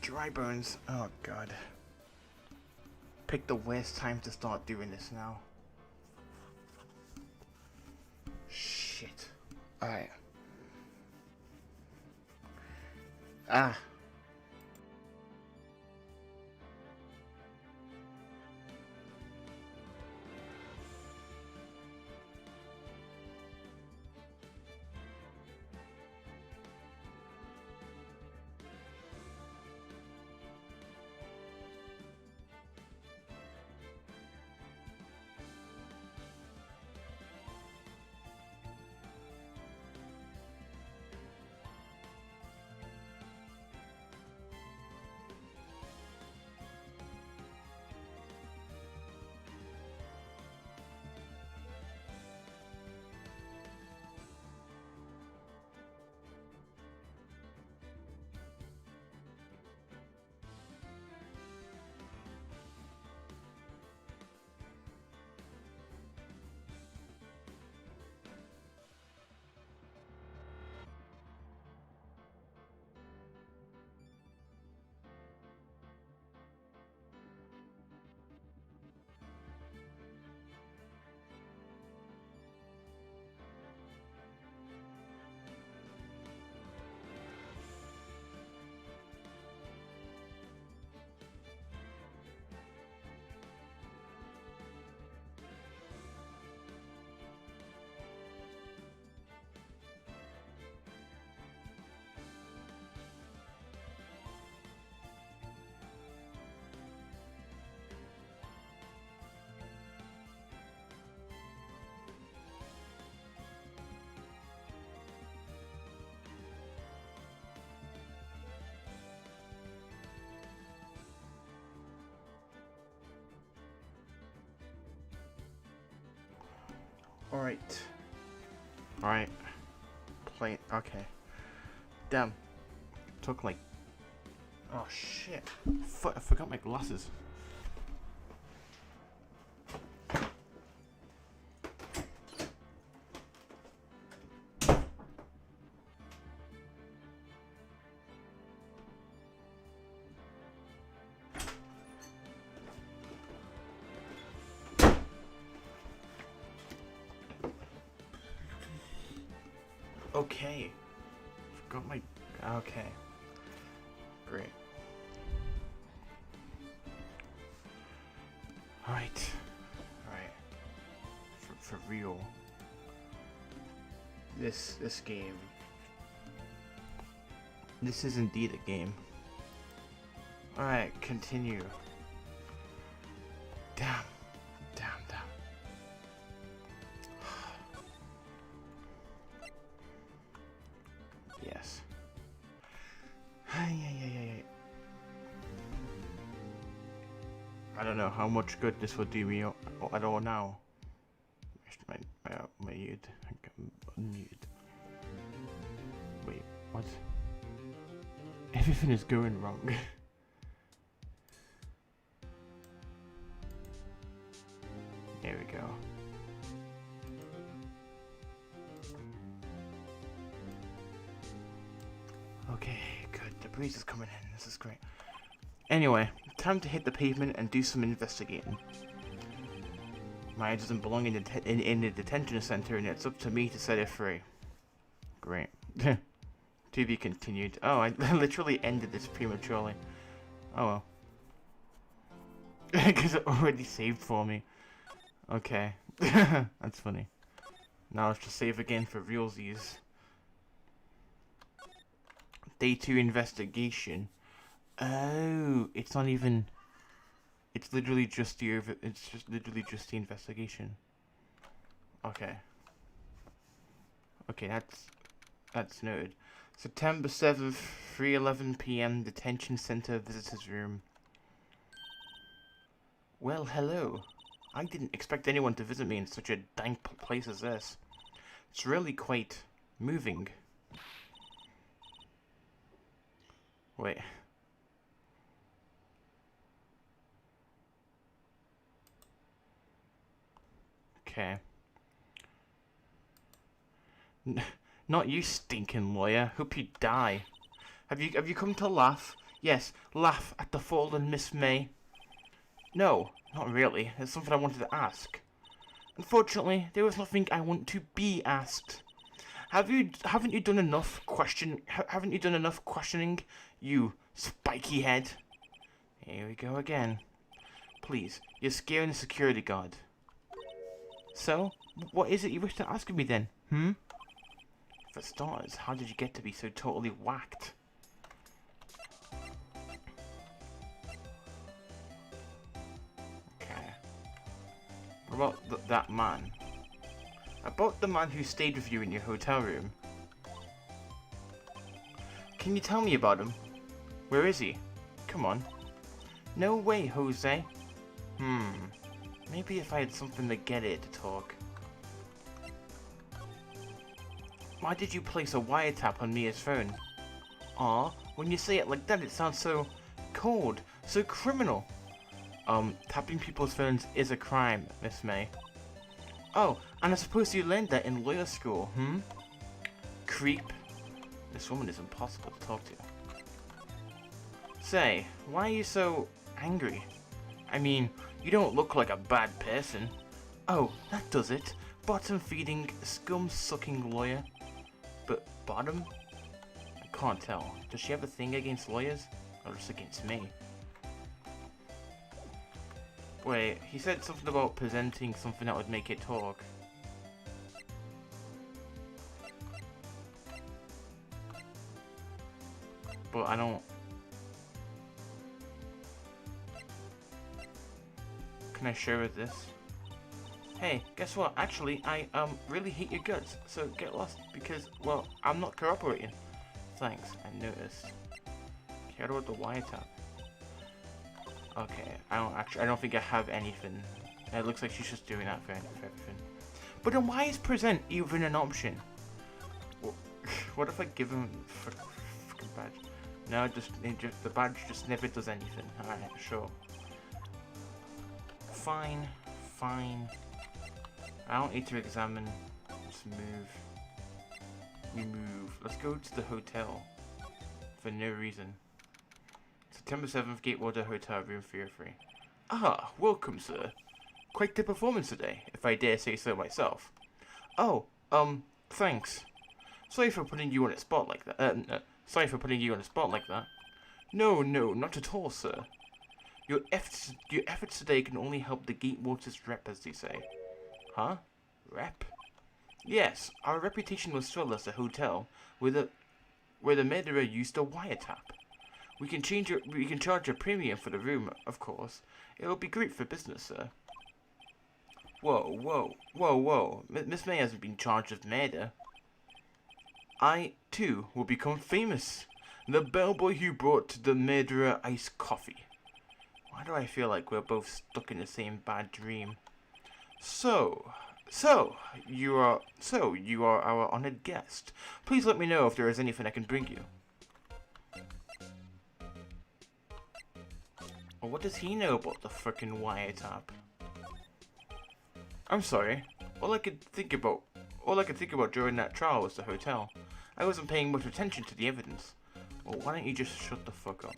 dry bones. Oh god. Pick the worst time to start doing this now. Shit. Alright. Ah. Alright. Play. Okay. Damn. Took like. Oh shit. I forgot my glasses. Okay. Forgot my. Okay. Great. Alright. Alright. For real. This game. This is indeed a game. Alright, continue. Damn. Yes. I don't know how much good this will do me at all now. My mute. Wait, what? Everything is going wrong. There we go. Okay, good. The breeze is coming in. This is great. Anyway, time to hit the pavement and do some investigating. Maya doesn't belong in the detention center, and it's up to me to set it free. Great. To be continued. Oh, I literally ended this prematurely. Oh well. Because it already saved for me. Okay. That's funny. Now let's just save again for realsies. Day 2 investigation. Oh, it's not even. It's literally just the investigation. Okay. Okay, that's noted. September 7th, 3:11 p.m. Detention Center Visitors Room. Well, hello. I didn't expect anyone to visit me in such a dank place as this. It's really quite moving. Wait. Okay. Not you, stinking lawyer. Hope you die. Have you come to laugh? Yes, laugh at the fallen Miss May. No, not really. There's something I wanted to ask. Unfortunately, there was nothing I want to be asked. Haven't you done enough questioning, you spiky head? Here we go again. Please, you're scaring the security guard. So, what is it you wish to ask of me then? For starters, how did you get to be so totally whacked? Okay. What about that man? About the man who stayed with you in your hotel room. Can you tell me about him? Where is he? Come on. No way, Jose. Maybe if I had something to get it to talk. Why did you place a wiretap on Mia's phone? Aw, when you say it like that, it sounds so cold, so criminal. Tapping people's phones is a crime, Miss May. Oh, and I suppose you learned that in lawyer school, Creep. This woman is impossible to talk to. Say, why are you so angry? I mean, you don't look like a bad person. Oh, that does it. Bottom-feeding, scum-sucking lawyer. But bottom? I can't tell. Does she have a thing against lawyers? Or just against me? Wait, he said something about presenting something that would make it talk. But I don't... Can I share with this? Hey, guess what? Actually, I really hate your guts, so get lost because, well, I'm not cooperating. Thanks, I noticed. Okay, what about the wiretap? Okay, I don't think I have anything. It looks like she's just doing that for everything. But then why is present even an option? What if I give him fucking badge? No, the badge just never does anything. Alright, sure. Fine. I don't need to examine. Let's move. We move. Let's go to the hotel. For no reason. September 7th, Gatewater Hotel, room 303. Ah, welcome, sir. Quite the performance today, if I dare say so myself. Oh, thanks. Sorry for putting you on a spot like that. Sorry for putting you on a spot like that. No, not at all, sir. Your efforts today can only help the Gatewater's rep, as they say. Huh? Rep? Yes, our reputation will swell as a hotel, where the murderer used a wiretap. We can charge a premium for the room, of course. It'll be great for business, sir. Whoa. Miss May hasn't been charged with murder. I, too, will become famous. The bellboy who brought the murderer iced coffee. Why do I feel like we're both stuck in the same bad dream? So you are our honored guest. Please let me know if there is anything I can bring you. Well, what does he know about the frickin' wiretap? I'm sorry. All I could think about during that trial was the hotel. I wasn't paying much attention to the evidence. Well, why don't you just shut the fuck up?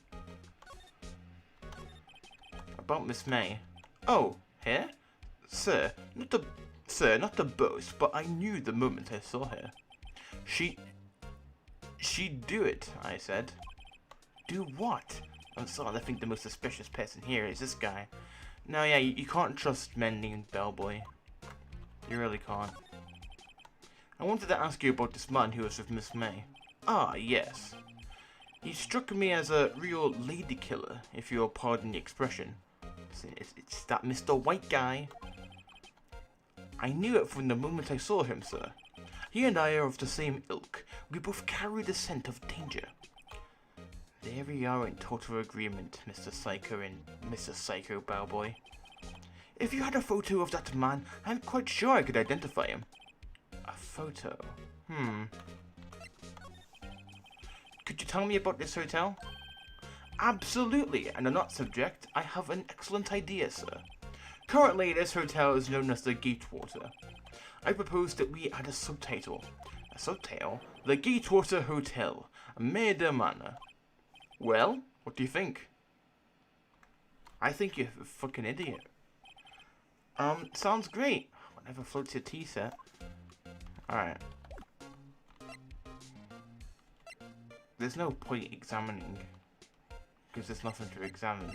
About Miss May. Oh, here? Sir, not to boast, but I knew the moment I saw her. She'd do it, I said. Do what? I'm starting to think the most suspicious person here is this guy. No, yeah, you can't trust men named Bellboy. You really can't. I wanted to ask you about this man who was with Miss May. Ah, yes. He struck me as a real lady killer, if you'll pardon the expression. It's that Mr. White guy. I knew it from the moment I saw him, sir. He and I are of the same ilk. We both carry the scent of danger. There we are in total agreement, Mr. Psycho and Mr. Psycho Bellboy. If you had a photo of that man, I'm quite sure I could identify him. A photo? Could you tell me about this hotel? Absolutely, and on that subject, I have an excellent idea, sir. Currently, this hotel is known as the Gatewater. I propose that we add a subtitle. A subtitle? The Gatewater Hotel, Murder Manor. Well, What do you think? I think you're a fucking idiot. Sounds great. Whatever floats your tea set. Alright. There's no point examining, because there's nothing to examine.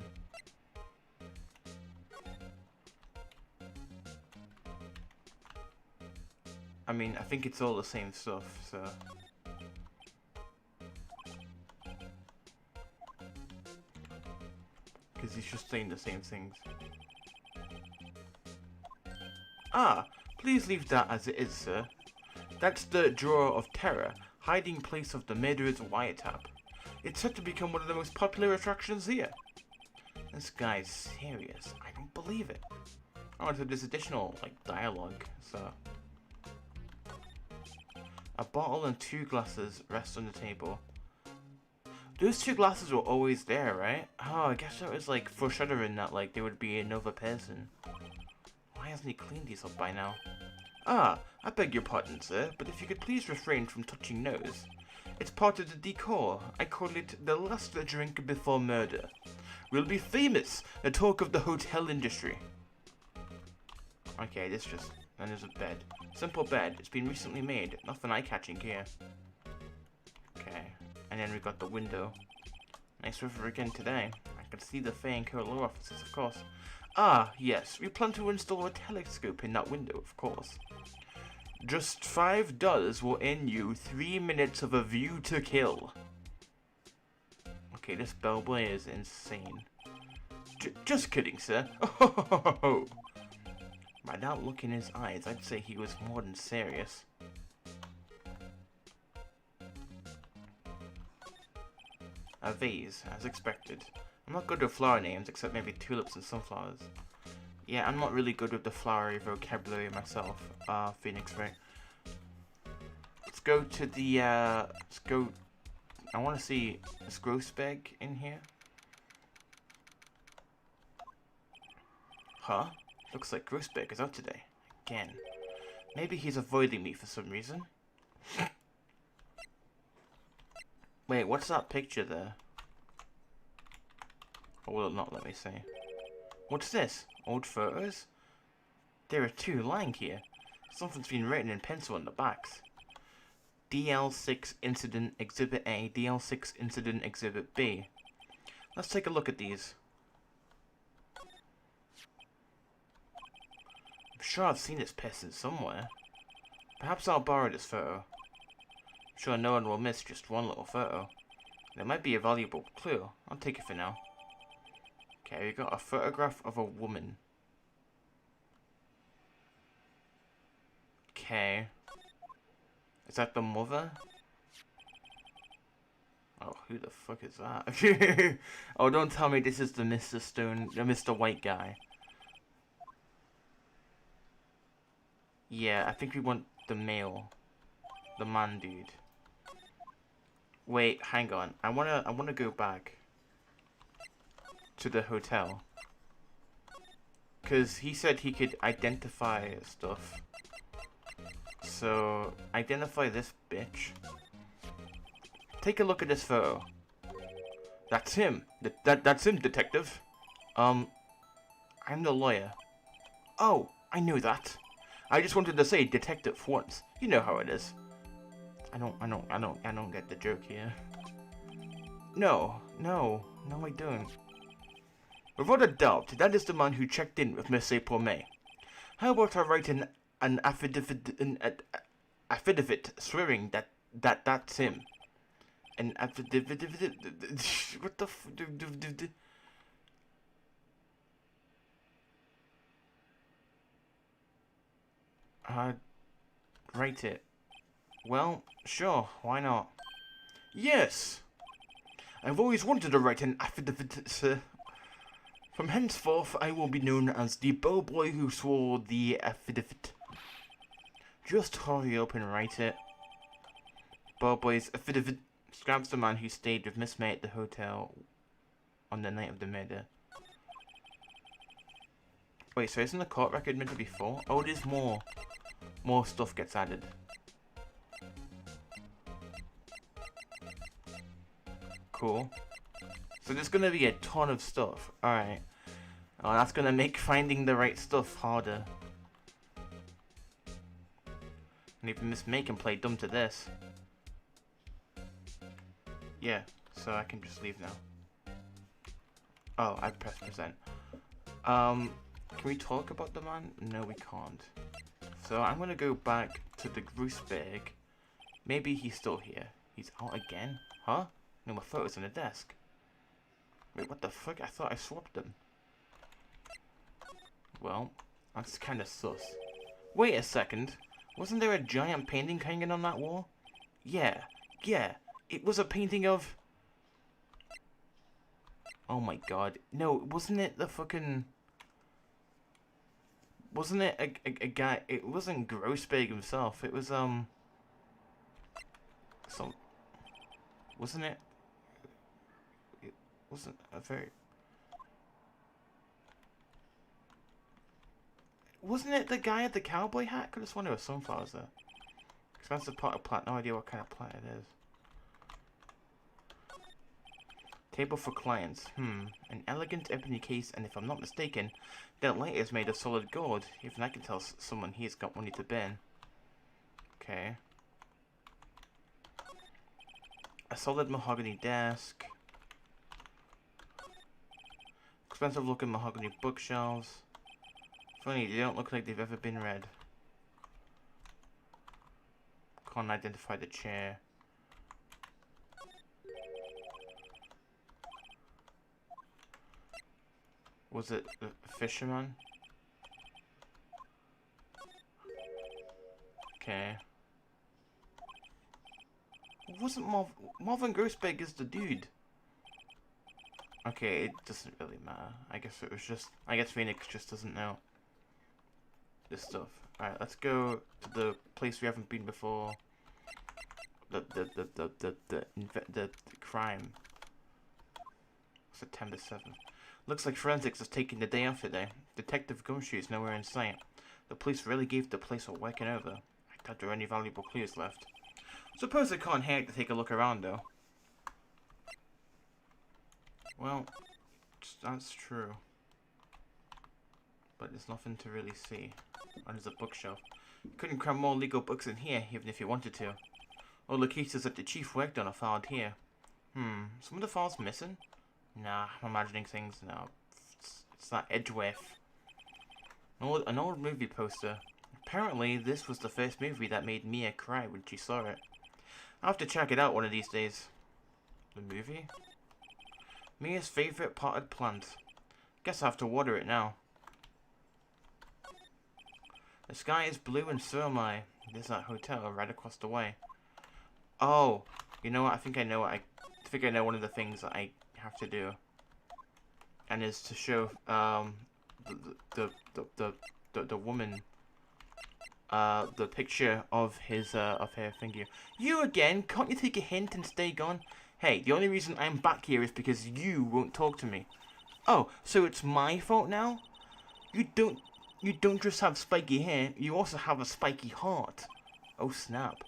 I mean, I think it's all the same stuff, so... Because he's just saying the same things. Ah, please leave that as it is, sir. That's the Drawer of Terror, hiding place of the murderer's wiretap. It's set to become one of the most popular attractions here. This guy's serious. I don't believe it. Oh, so there's additional, like, dialogue, so... A bottle and 2 glasses rest on the table. Those 2 glasses were always there, right? Oh, I guess that was, like, foreshadowing that, like, there would be another person. Why hasn't he cleaned these up by now? Ah, I beg your pardon, sir, but if you could please refrain from touching nose. It's part of the decor. I call it the last drink before murder. We'll be famous, the talk of the hotel industry. Okay, this just... And there's a bed. Simple bed. It's been recently made. Nothing eye-catching here. Okay. And then we got the window. Nice river again today. I can see the Fay and Co. law offices, of course. Ah, yes. We plan to install a telescope in that window, of course. Just $5 will earn you 3 minutes of a view to kill. Okay, this bellboy is insane. Just kidding, sir. Oh, by that look in his eyes, I'd say he was more than serious. A vase, as expected. I'm not good with flower names, except maybe tulips and sunflowers. Yeah, I'm not really good with the flowery vocabulary myself. Phoenix, right? Let's go to the, let's go... I want to see... Is Grossbeg in here? Huh? Looks like Grossbeg is out today. Again. Maybe he's avoiding me for some reason. Wait, what's that picture there? Or will it not let me see? What's this? Old photos? There are 2 lying here. Something's been written in pencil on the backs. DL6 Incident Exhibit A, DL6 Incident Exhibit B. Let's take a look at these. I'm sure I've seen this person somewhere. Perhaps I'll borrow this photo. I'm sure no one will miss just one little photo. There might be a valuable clue. I'll take it for now. Okay, we got a photograph of a woman. Okay. Is that the mother? Oh, who the fuck is that? Oh, don't tell me this is the Mr. Stone, the Mr. White guy. Yeah, I think we want the male. The man dude. Wait, hang on. I wanna go back to the hotel. Cause he said he could identify stuff. So identify this bitch. Take a look at this photo. That's him. That's him, detective. I'm the lawyer. Oh, I knew that. I just wanted to say detective once. You know how it is. I don't get the joke here. No, I don't. Without a doubt, that is the man who checked in with Miss April May. How about I write an affidavit swearing that's him? An affidavit. What the f? Write it. Well, sure, why not? Yes! I've always wanted to write an affidavit, sir. From henceforth, I will be known as the bellboy who swore the affidavit. Just hurry up and write it. Bellboy's affidavit describes the man who stayed with Miss May at the hotel on the night of the murder. Wait, so isn't the court record meant to be full? Oh, it is more. More stuff gets added. Cool. So there's gonna be a ton of stuff. Alright. Oh, that's gonna make finding the right stuff harder. And even Miss May can play dumb to this. Yeah, so I can just leave now. Oh, I pressed present. Can we talk about the man? No, we can't. So I'm gonna go back to the Grousberg. Maybe he's still here. He's out again? Huh? No, my photo's on the desk. Wait, what the fuck? I thought I swapped them. Well, that's kinda sus. Wait a second. Wasn't there a giant painting hanging on that wall? Yeah. It was a painting of... Oh my god. No, wasn't it the fucking... Wasn't it a guy... It wasn't Grousberg himself. It was, Some... Wasn't it... It wasn't a very... Wasn't it the guy at the cowboy hat? Could have sworn there were sunflowers there. Expensive pot of plant. No idea what kind of plant it is. Table for clients. An elegant ebony case, and if I'm not mistaken, that light is made of solid gold. Even I can tell someone he's got money to burn. Okay. A solid mahogany desk. Expensive looking mahogany bookshelves. Funny, they don't look like they've ever been read. Can't identify the chair. Was it the fisherman? Okay. Wasn't Marvin Grousberg is the dude? Okay, it doesn't really matter. I guess it was just... I guess Phoenix just doesn't know this stuff. Alright, let's go to the place we haven't been before. The crime. September 7th. Looks like forensics is taking the day off today. Detective Gumshoe's nowhere in sight. The police really gave the place a working over. I doubt there are any valuable clues left. Suppose I can't hate to take a look around though. Well, that's true. But there's nothing to really see. Oh, there's a bookshelf. You couldn't cram more legal books in here, even if you wanted to. All the cases that the chief worked on are filed here. Some of the files missing? Nah, I'm imagining things. No, it's that Edgeworth. An old movie poster. Apparently, this was the first movie that made Mia cry when she saw it. I'll have to check it out one of these days. The movie? Mia's favorite potted plant. Guess I have to water it now. The sky is blue and so am I. There's that hotel right across the way. Oh, you know what? I think I know one of the things that I have to do, and is to show the woman the picture of his of her finger. You again? Can't you take a hint and stay gone? Hey, the only reason I'm back here is because you won't talk to me. Oh, so it's my fault now? You don't just have spiky hair, you also have a spiky heart. Oh snap.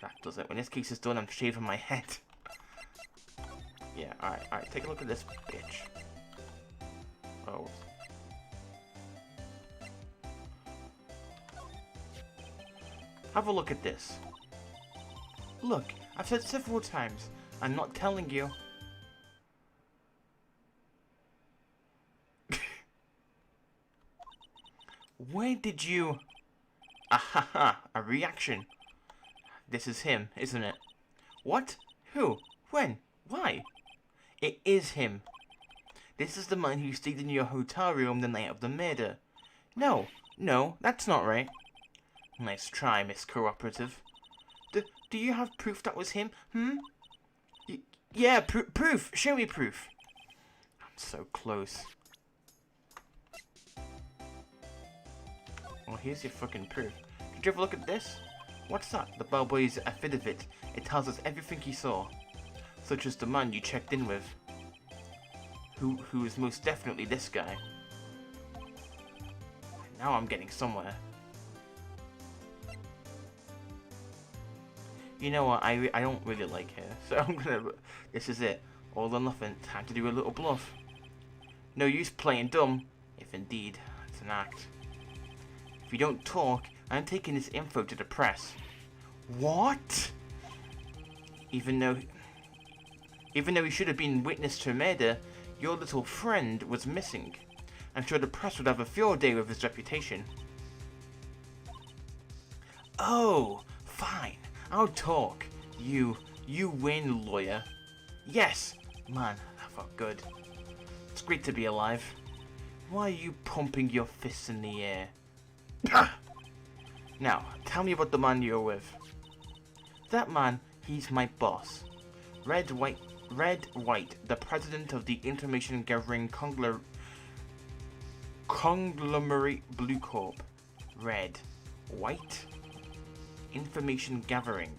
That does it. When this case is done, I'm shaving my head. Yeah, alright, take a look at this bitch. Oh. Have a look at this. Look, I've said several times, I'm not telling you. Where did you... Ahaha, a reaction. This is him, isn't it? What? Who? When? Why? It is him. This is the man who stayed in your hotel room the night of the murder. No, that's not right. Nice try, Miss Cooperative. Do you have proof that was him? Yeah, proof. Show me proof. I'm so close. Well, here's your fucking proof. Did you ever look at this? What's that? The bellboy's affidavit. It tells us everything he saw. Such as the man you checked in with. Who is most definitely this guy. Now I'm getting somewhere. You know what, I don't really like her, so I'm gonna... This is it. All or nothing. Time to do a little bluff. No use playing dumb, if indeed it's an act. If you don't talk, I'm taking this info to the press. What? Even though he should have been witness to a murder, your little friend was missing. I'm sure the press would have a field day with his reputation. Oh, fine. I'll talk. You win, lawyer. Yes! Man, that felt good. It's great to be alive. Why are you pumping your fists in the air? Now, tell me about the man you're with. That man, he's my boss. Red Wright, the president of the information gathering conglomerate Blue Corp. Red, White, information gathering.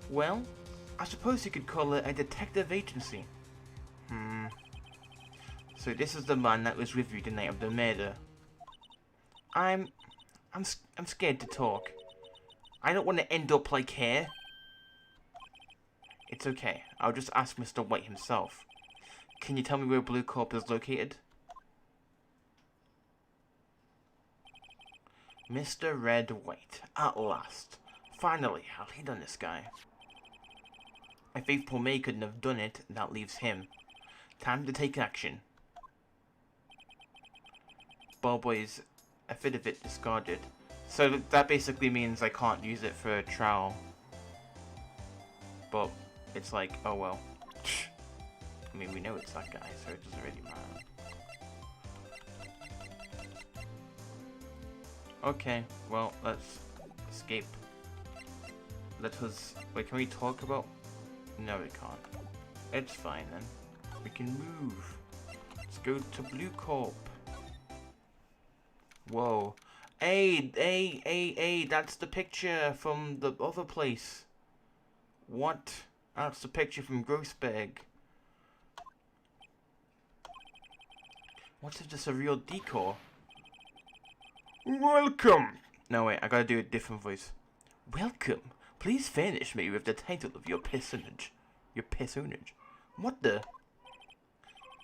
Well, I suppose you could call it a detective agency. So this is the man that was with you the night of the murder. I'm scared to talk. I don't want to end up like here. It's okay. I'll just ask Mr. White himself. Can you tell me where Blue Corp is located? Mr. Red White. At last. Finally, I'll hit on this guy. If Faithful May couldn't have done it, that leaves him. Time to take action. Ballboy's affidavit discarded. So that basically means I can't use it for a trial. But it's like, oh well. I mean, we know it's that guy, so it doesn't really matter. Okay, well, let's escape. Let us... Wait, can we talk about... No, we can't. It's fine then. We can move. Let's go to Blue Corp. Whoa. Hey, that's the picture from the other place. What? That's the picture from Grossberg. What if this a real decor? Welcome! No, wait, I gotta do a different voice. Welcome. Please furnish me with the title of your personage. Your personage. What the?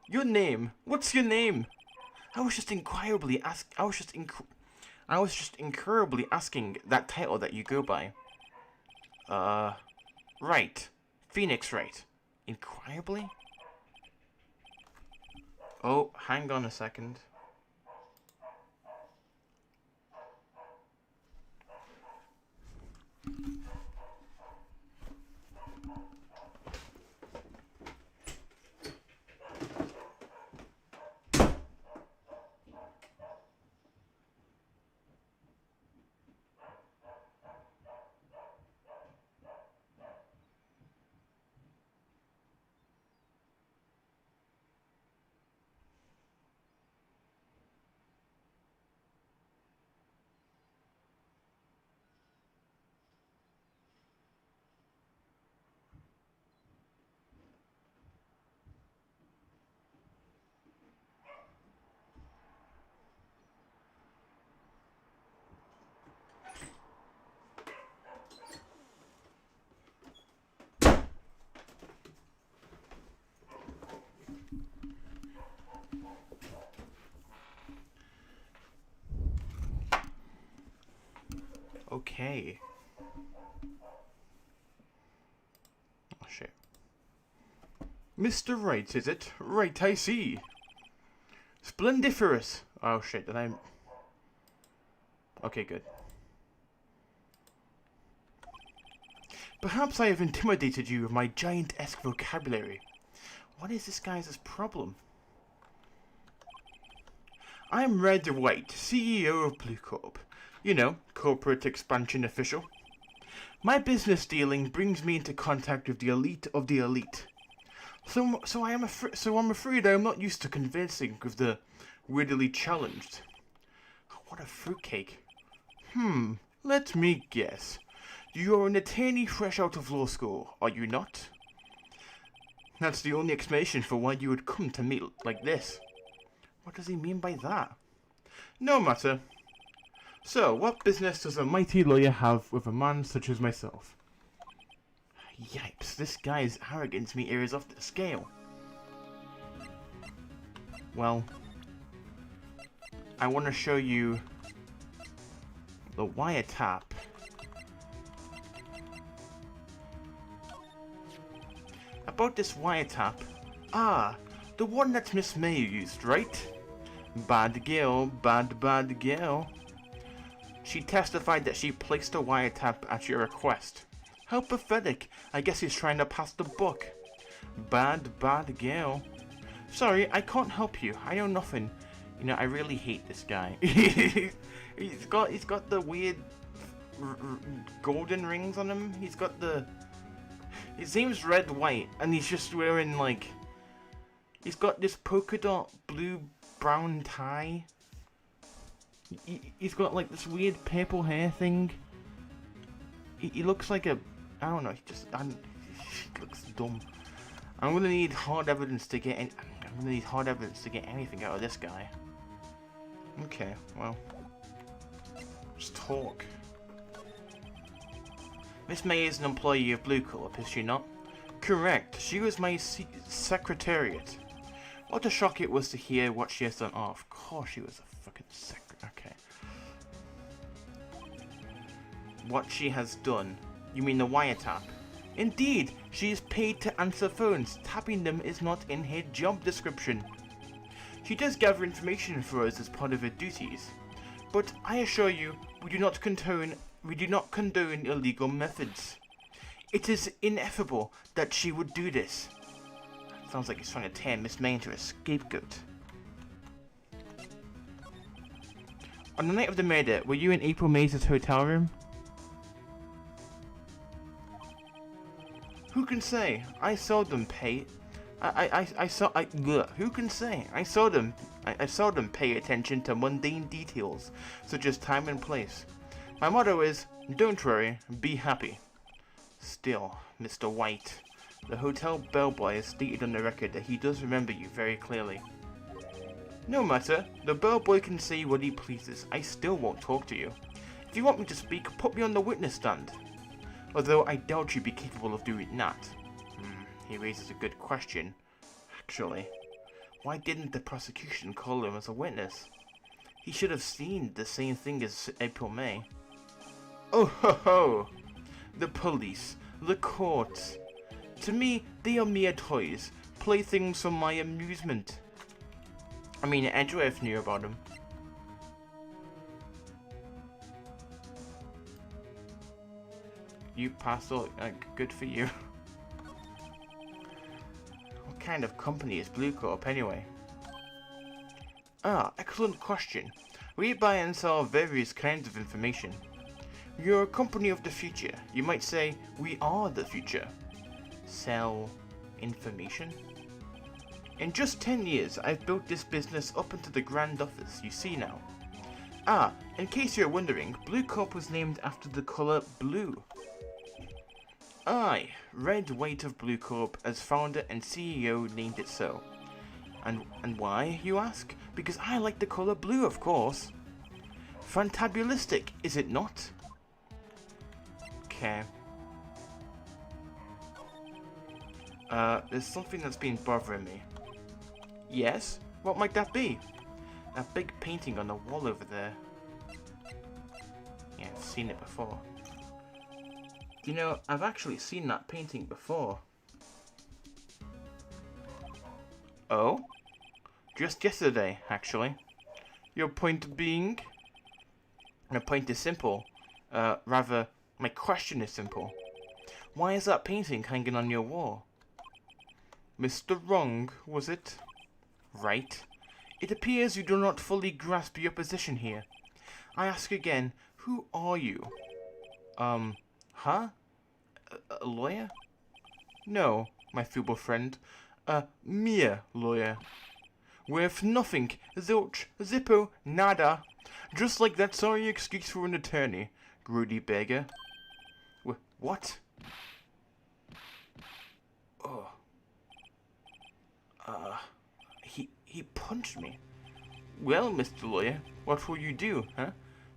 Your name? What's your name? I was just incredibly asking that title that you go by. Wright. Phoenix Wright. Incredibly? Oh, hang on a second. Okay. Oh shit. Mr. Wright, is it? Right, I see. Splendiferous. Oh shit, did I... Okay, good. Perhaps I have intimidated you with my giant-esque vocabulary. What is this guy's problem? I'm Red White, CEO of Blue Corp. You know, corporate expansion official. My business dealing brings me into contact with the elite of the elite. So I'm afraid I am not used to conversing with the readily challenged. What a fruitcake. Let me guess. You are an attorney fresh out of law school, are you not? That's the only explanation for why you would come to me like this. What does he mean by that? No matter. So, what business does a mighty lawyer have with a man such as myself? Yipes, this guy's arrogance meter is off the scale. Well, I want to show you the wiretap. About this wiretap. Ah, the one that Miss May used, right? Bad girl, bad girl. She testified that she placed a wiretap at your request. How pathetic. I guess he's trying to pass the buck. Bad girl. Sorry, I can't help you. I know nothing. You know, I really hate this guy. he's got the weird golden rings on him. He's got the... His name's Red White, and he's just wearing, like... He's got this polka dot blue-brown tie. He's got, like, this weird purple hair thing. He looks like a... I don't know, he looks dumb. I'm gonna need hard evidence to get anything out of this guy. Okay, well... Just talk. Miss May is an employee of Blue Corp, is she not? Correct. She was my secretariat. What a shock it was to hear what she has done. Oh, of course she was a fucking okay. What she has done? You mean the wiretap? Indeed, she is paid to answer phones. Tapping them is not in her job description. She does gather information for us as part of her duties, but I assure you, we do not condone illegal methods. It is ineffable that she would do this. Sounds like he's trying to turn Miss May into a scapegoat. On the night of the murder, were you in April Mays' hotel room? Who can say? I seldom pay. Who can say? I seldom pay attention to mundane details, such as time and place. My motto is, don't worry, be happy. Still, Mr. White, the hotel bellboy has stated on the record that he does remember you very clearly. No matter, the bellboy can say what he pleases. I still won't talk to you. If you want me to speak, put me on the witness stand. Although I doubt you'd be capable of doing that. He raises a good question. Actually, why didn't the prosecution call him as a witness? He should have seen the same thing as April May. Oh ho ho! The police, the courts. To me, they are mere toys, playthings for my amusement. I mean, Edgeworth knew about them. You passed all, good for you. What kind of company is Blue Corp anyway? Ah, excellent question. We buy and sell various kinds of information. You're a company of the future. You might say, we are the future. Sell information? In just 10 years, I've built this business up into the grand office you see now. Ah, in case you're wondering, Blue Corp was named after the colour blue. Aye, Red White of Blue Corp, as founder and CEO, named it so. And why, you ask? Because I like the colour blue, of course. Fantabulistic, is it not? Okay. There's something that's been bothering me. Yes? What might that be? That big painting on the wall over there. Yeah, I've seen it before. You know, I've actually seen that painting before. Oh? Just yesterday, actually. Your point being? My point is simple. Rather, my question is simple. Why is that painting hanging on your wall? Mr. Wrong, was it? Right. It appears you do not fully grasp your position here. I ask again, who are you? Huh? A lawyer? No, my feeble friend. A mere lawyer. Worth nothing. Zilch. Zippo. Nada. Just like that sorry excuse for an attorney. Greedy beggar. What? Oh. He punched me. Well, Mr. Lawyer, what will you do, huh?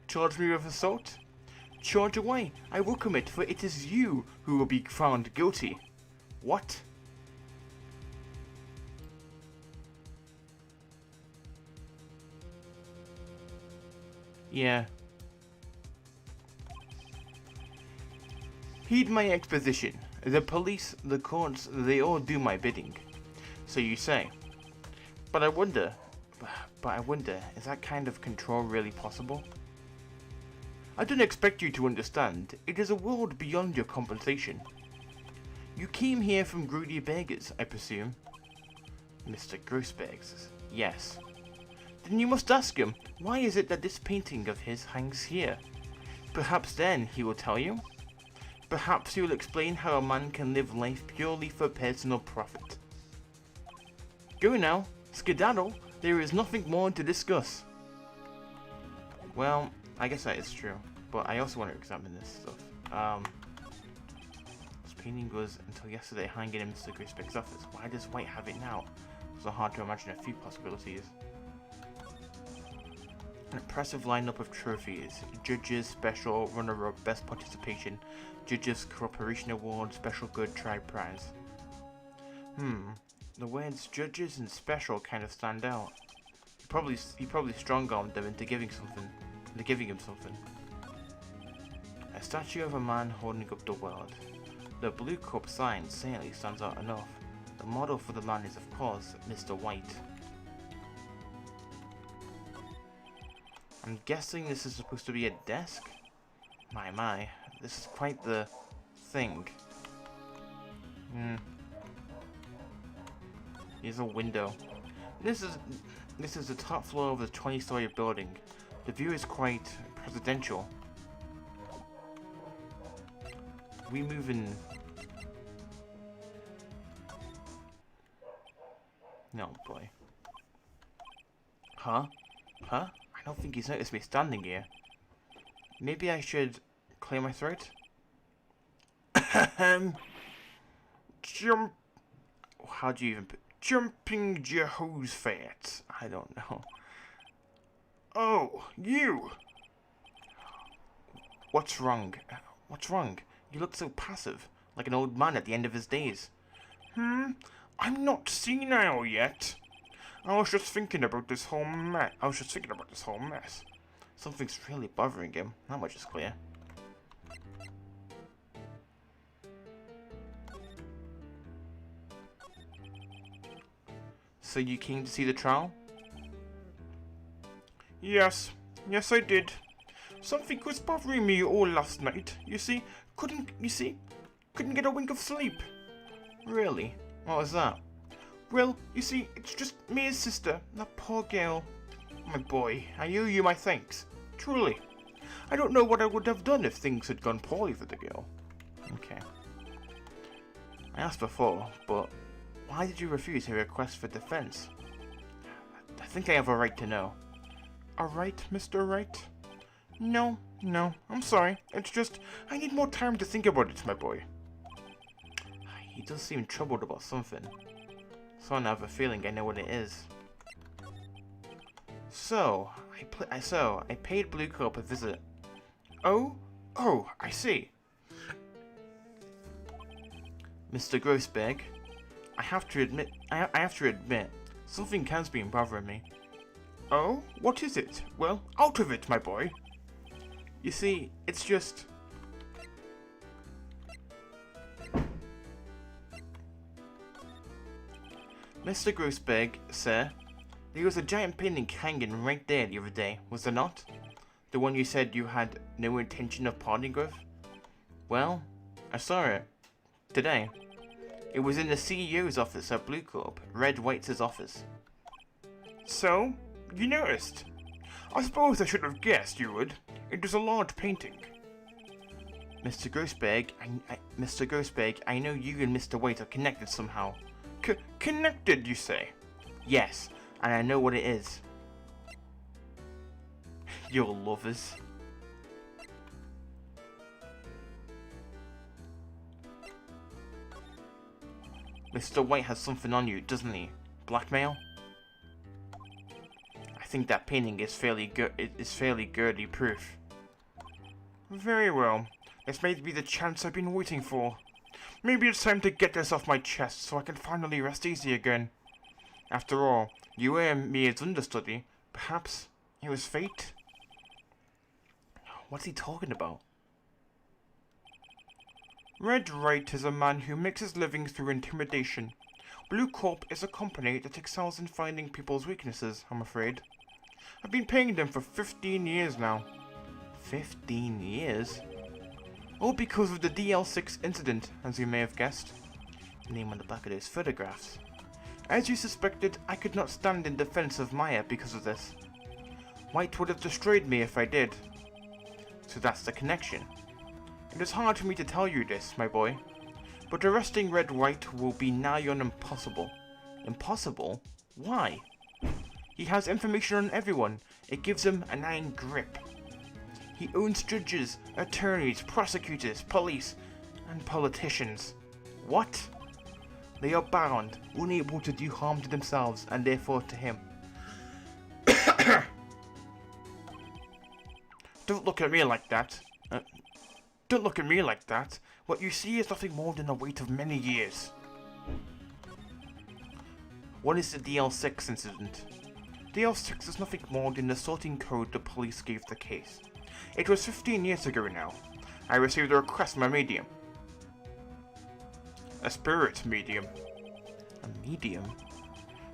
Charge me with assault? Charge away. I will commit, for it is you who will be found guilty. What? Yeah. Heed my exposition. The police, the courts, they all do my bidding. So you say. But I wonder, is that kind of control really possible? I don't expect you to understand. It is a world beyond your compensation. You came here from greedy beggars, I presume. Mr. Grossberg's. Yes. Then you must ask him, why is it that this painting of his hangs here? Perhaps then he will tell you. Perhaps he will explain how a man can live life purely for personal profit. Go now, skedaddle, there is nothing more to discuss. Well, I guess that is true, but I also want to examine this stuff. This painting was until yesterday hanging in Mr. Grossberg's office. Why does Wright have it now? It's so hard to imagine a few possibilities. An impressive lineup of trophies. Judges, Special, Runner-Up, Best Participation, Judges, Cooperation Award, Special Good, Tribe Prize. The words Judges and Special kind of stand out. He probably strong-armed them into giving him something. A statue of a man holding up the world. The Blue Cup sign certainly stands out enough. The model for the man is, of course, Mr. Wright. I'm guessing this is supposed to be a desk? My, this is quite the thing. Here's a window. This is the top floor of the 20-story building. The view is quite presidential. We move in. No, boy. Huh? I don't think he's noticed me standing here. Maybe I should clear my throat? Jump. How do you even put jumping Jehoshaphat? I don't know. Oh, you! What's wrong? What's wrong? You look so passive, like an old man at the end of his days. I'm not senile yet. I was just thinking about this whole mess. Something's really bothering him. That much is clear. So you came to see the trial? Yes I did. Something was bothering me all last night. Couldn't get a wink of sleep. Really? What was that? Well, you see, it's just me and his sister, that poor girl. My boy, I owe you my thanks. Truly. I don't know what I would have done if things had gone poorly for the girl. Okay. I asked before, but why did you refuse her request for defense? I think I have a right to know. A right, Mr. Wright? No, I'm sorry. It's just, I need more time to think about it, my boy. He does seem troubled about something. So I have a feeling I know what it is. So, I paid Blue Cup a visit. Oh, I see. Mr. Grossberg, I have to admit, something has been bothering me. Oh, what is it? Well, out of it, my boy. You see, it's just... Mr. Grossberg, sir, there was a giant painting hanging right there the other day, was there not? The one you said you had no intention of parting with? Well, I saw it. Today. It was in the CEO's office at Blue Corp, Red White's office. So? You noticed? I suppose I should have guessed you would. It was a large painting. Mr. Grossberg, I know you and Mr. White are connected somehow. Connected, you say? Yes, and I know what it is. You're lovers. Mr. White has something on you, doesn't he? Blackmail? I think that painting is fairly girdy proof. Very well. This may be the chance I've been waiting for. Maybe it's time to get this off my chest so I can finally rest easy again. After all, you were Mia's understudy. Perhaps it was fate? What's he talking about? Red Wright is a man who makes his living through intimidation. Blue Corp is a company that excels in finding people's weaknesses, I'm afraid. I've been paying them for 15 years now. 15 years? All because of the DL6 incident, as you may have guessed. The name on the back of those photographs. As you suspected, I could not stand in defense of Maya because of this. White would have destroyed me if I did. So that's the connection. It is hard for me to tell you this, my boy, but arresting Red Wright will be nigh on impossible. Impossible? Why? He has information on everyone. It gives him an iron grip. He owns judges, attorneys, prosecutors, police, and politicians. What? They are bound, unable to do harm to themselves, and therefore to him. Don't look at me like that. Don't look at me like that. What you see is nothing more than the weight of many years. What is the DL6 incident? DL6 is nothing more than the sorting code the police gave the case. It was 15 years ago now. I received a request from a medium. A spirit medium. A medium?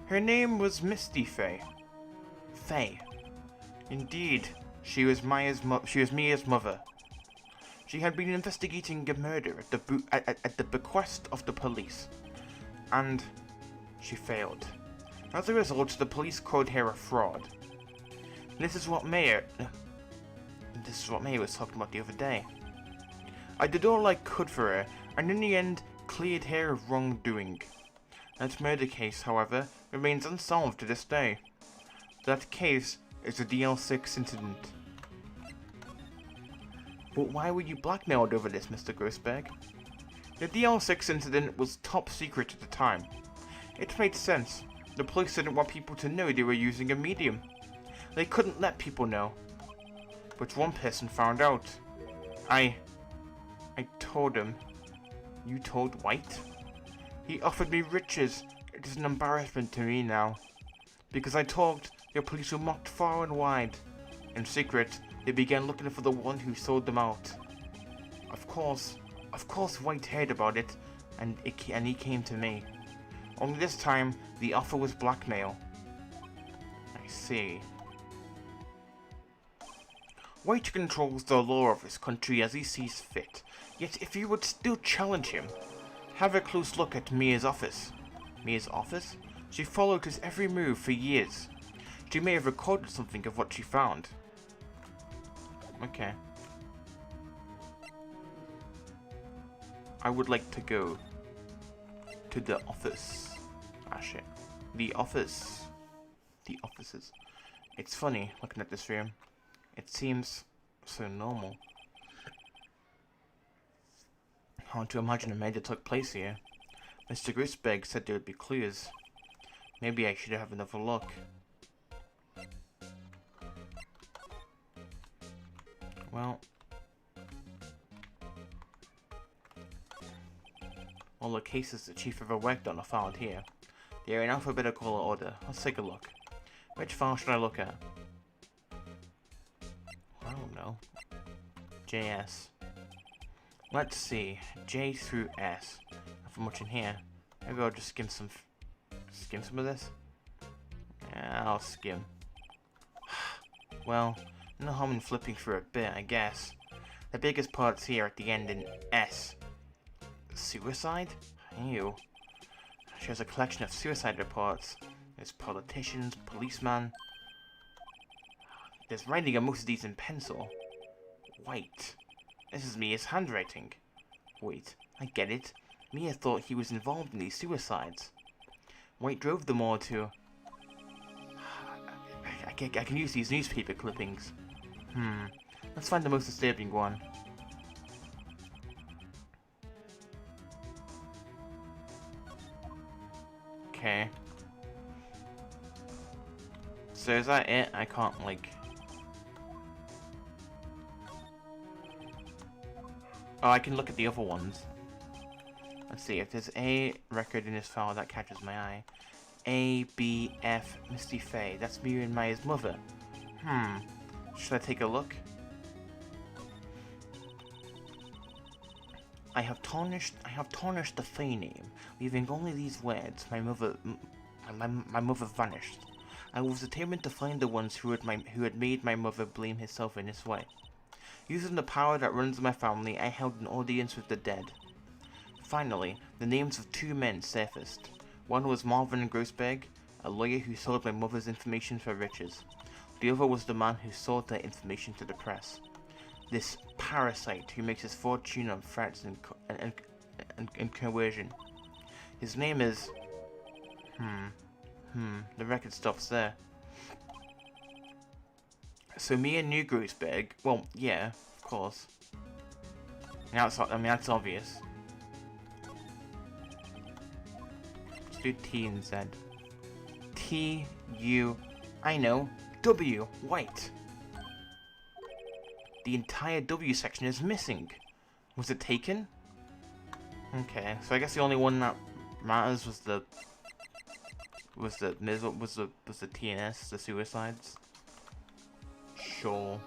Her name was Misty Faye. Faye. Indeed, she was Mia's mother. She had been investigating a murder at the bequest of the police, and she failed. As a result, the police called her a fraud. This is what Maya was talking about the other day. I did all I could for her, and in the end, cleared her of wrongdoing. That murder case, however, remains unsolved to this day. That case is the DL6 incident. But why were you blackmailed over this, Mr. Grossberg? The DL6 incident was top secret at the time. It made sense. The police didn't want people to know they were using a medium. They couldn't let people know. But one person found out. I told him. You told White? He offered me riches. It is an embarrassment to me now. Because I talked, the police were mocked far and wide. In secret, they began looking for the one who sold them out. Of course White heard about it, and he came to me. Only this time, the offer was blackmail. I see. White controls the law of his country as he sees fit. Yet if you would still challenge him, have a close look at Mia's office. Mia's office? She followed his every move for years. She may have recorded something of what she found. Okay. I would like to go to the office. Ah shit. The office. The offices. It's funny looking at this room. It seems so normal. Hard to imagine a murder took place here. Mr. Grisberg said there would be clues. Maybe I should have another look. Well, all the cases the chief ever worked on are filed here. They are in alphabetical order. Let's take a look. Which file should I look at? I don't know. JS. Let's see. J through S. Nothing much in here. Maybe I'll just skim some of this? Yeah, I'll skim. Well, no harm in flipping through a bit, I guess. The biggest parts here at the end in S. Suicide? Ew. Shows a collection of suicide reports. There's politicians, policemen. There's writing on most of these in pencil. White. This is Mia's handwriting. Wait, I get it. Mia thought he was involved in these suicides. White drove them all to... I can use these newspaper clippings. Let's find the most disturbing one. Okay. So is that it? I can't, like... Oh, I can look at the other ones. Let's see, if there's a record in this file that catches my eye. A, B, F, Misty Faye. That's me and Maya's mother. Should I take a look? I have tarnished the Faye name, leaving only these words. My mother vanished. I was determined to find the ones who had made my mother blame herself in this way. Using the power that runs in my family, I held an audience with the dead. Finally, the names of two men surfaced. One was Marvin Grossberg, a lawyer who sold my mother's information for riches. The other was the man who sold that information to the press. This parasite who makes his fortune on threats and coercion. His name is... the record stops there. So me and New Grossberg, well, yeah, of course. That's obvious. Let's do T and Z. T, U, I know, W, white. The entire W section is missing. Was it taken? Okay, so I guess the only one that matters was the TNS, the suicides. Sure.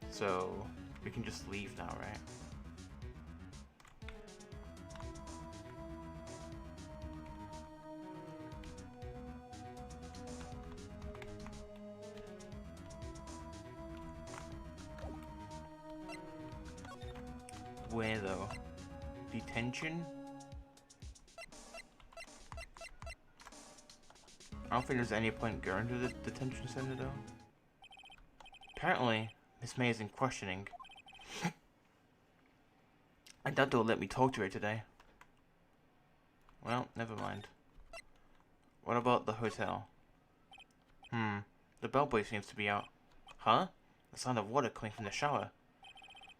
So we can just leave now, right? Where though? Detention? I don't think there's any point going to the detention center though. Apparently, Miss May is in questioning. I doubt they'll let me talk to her today. Well, never mind. What about the hotel? The bellboy seems to be out. Huh? The sound of water coming from the shower.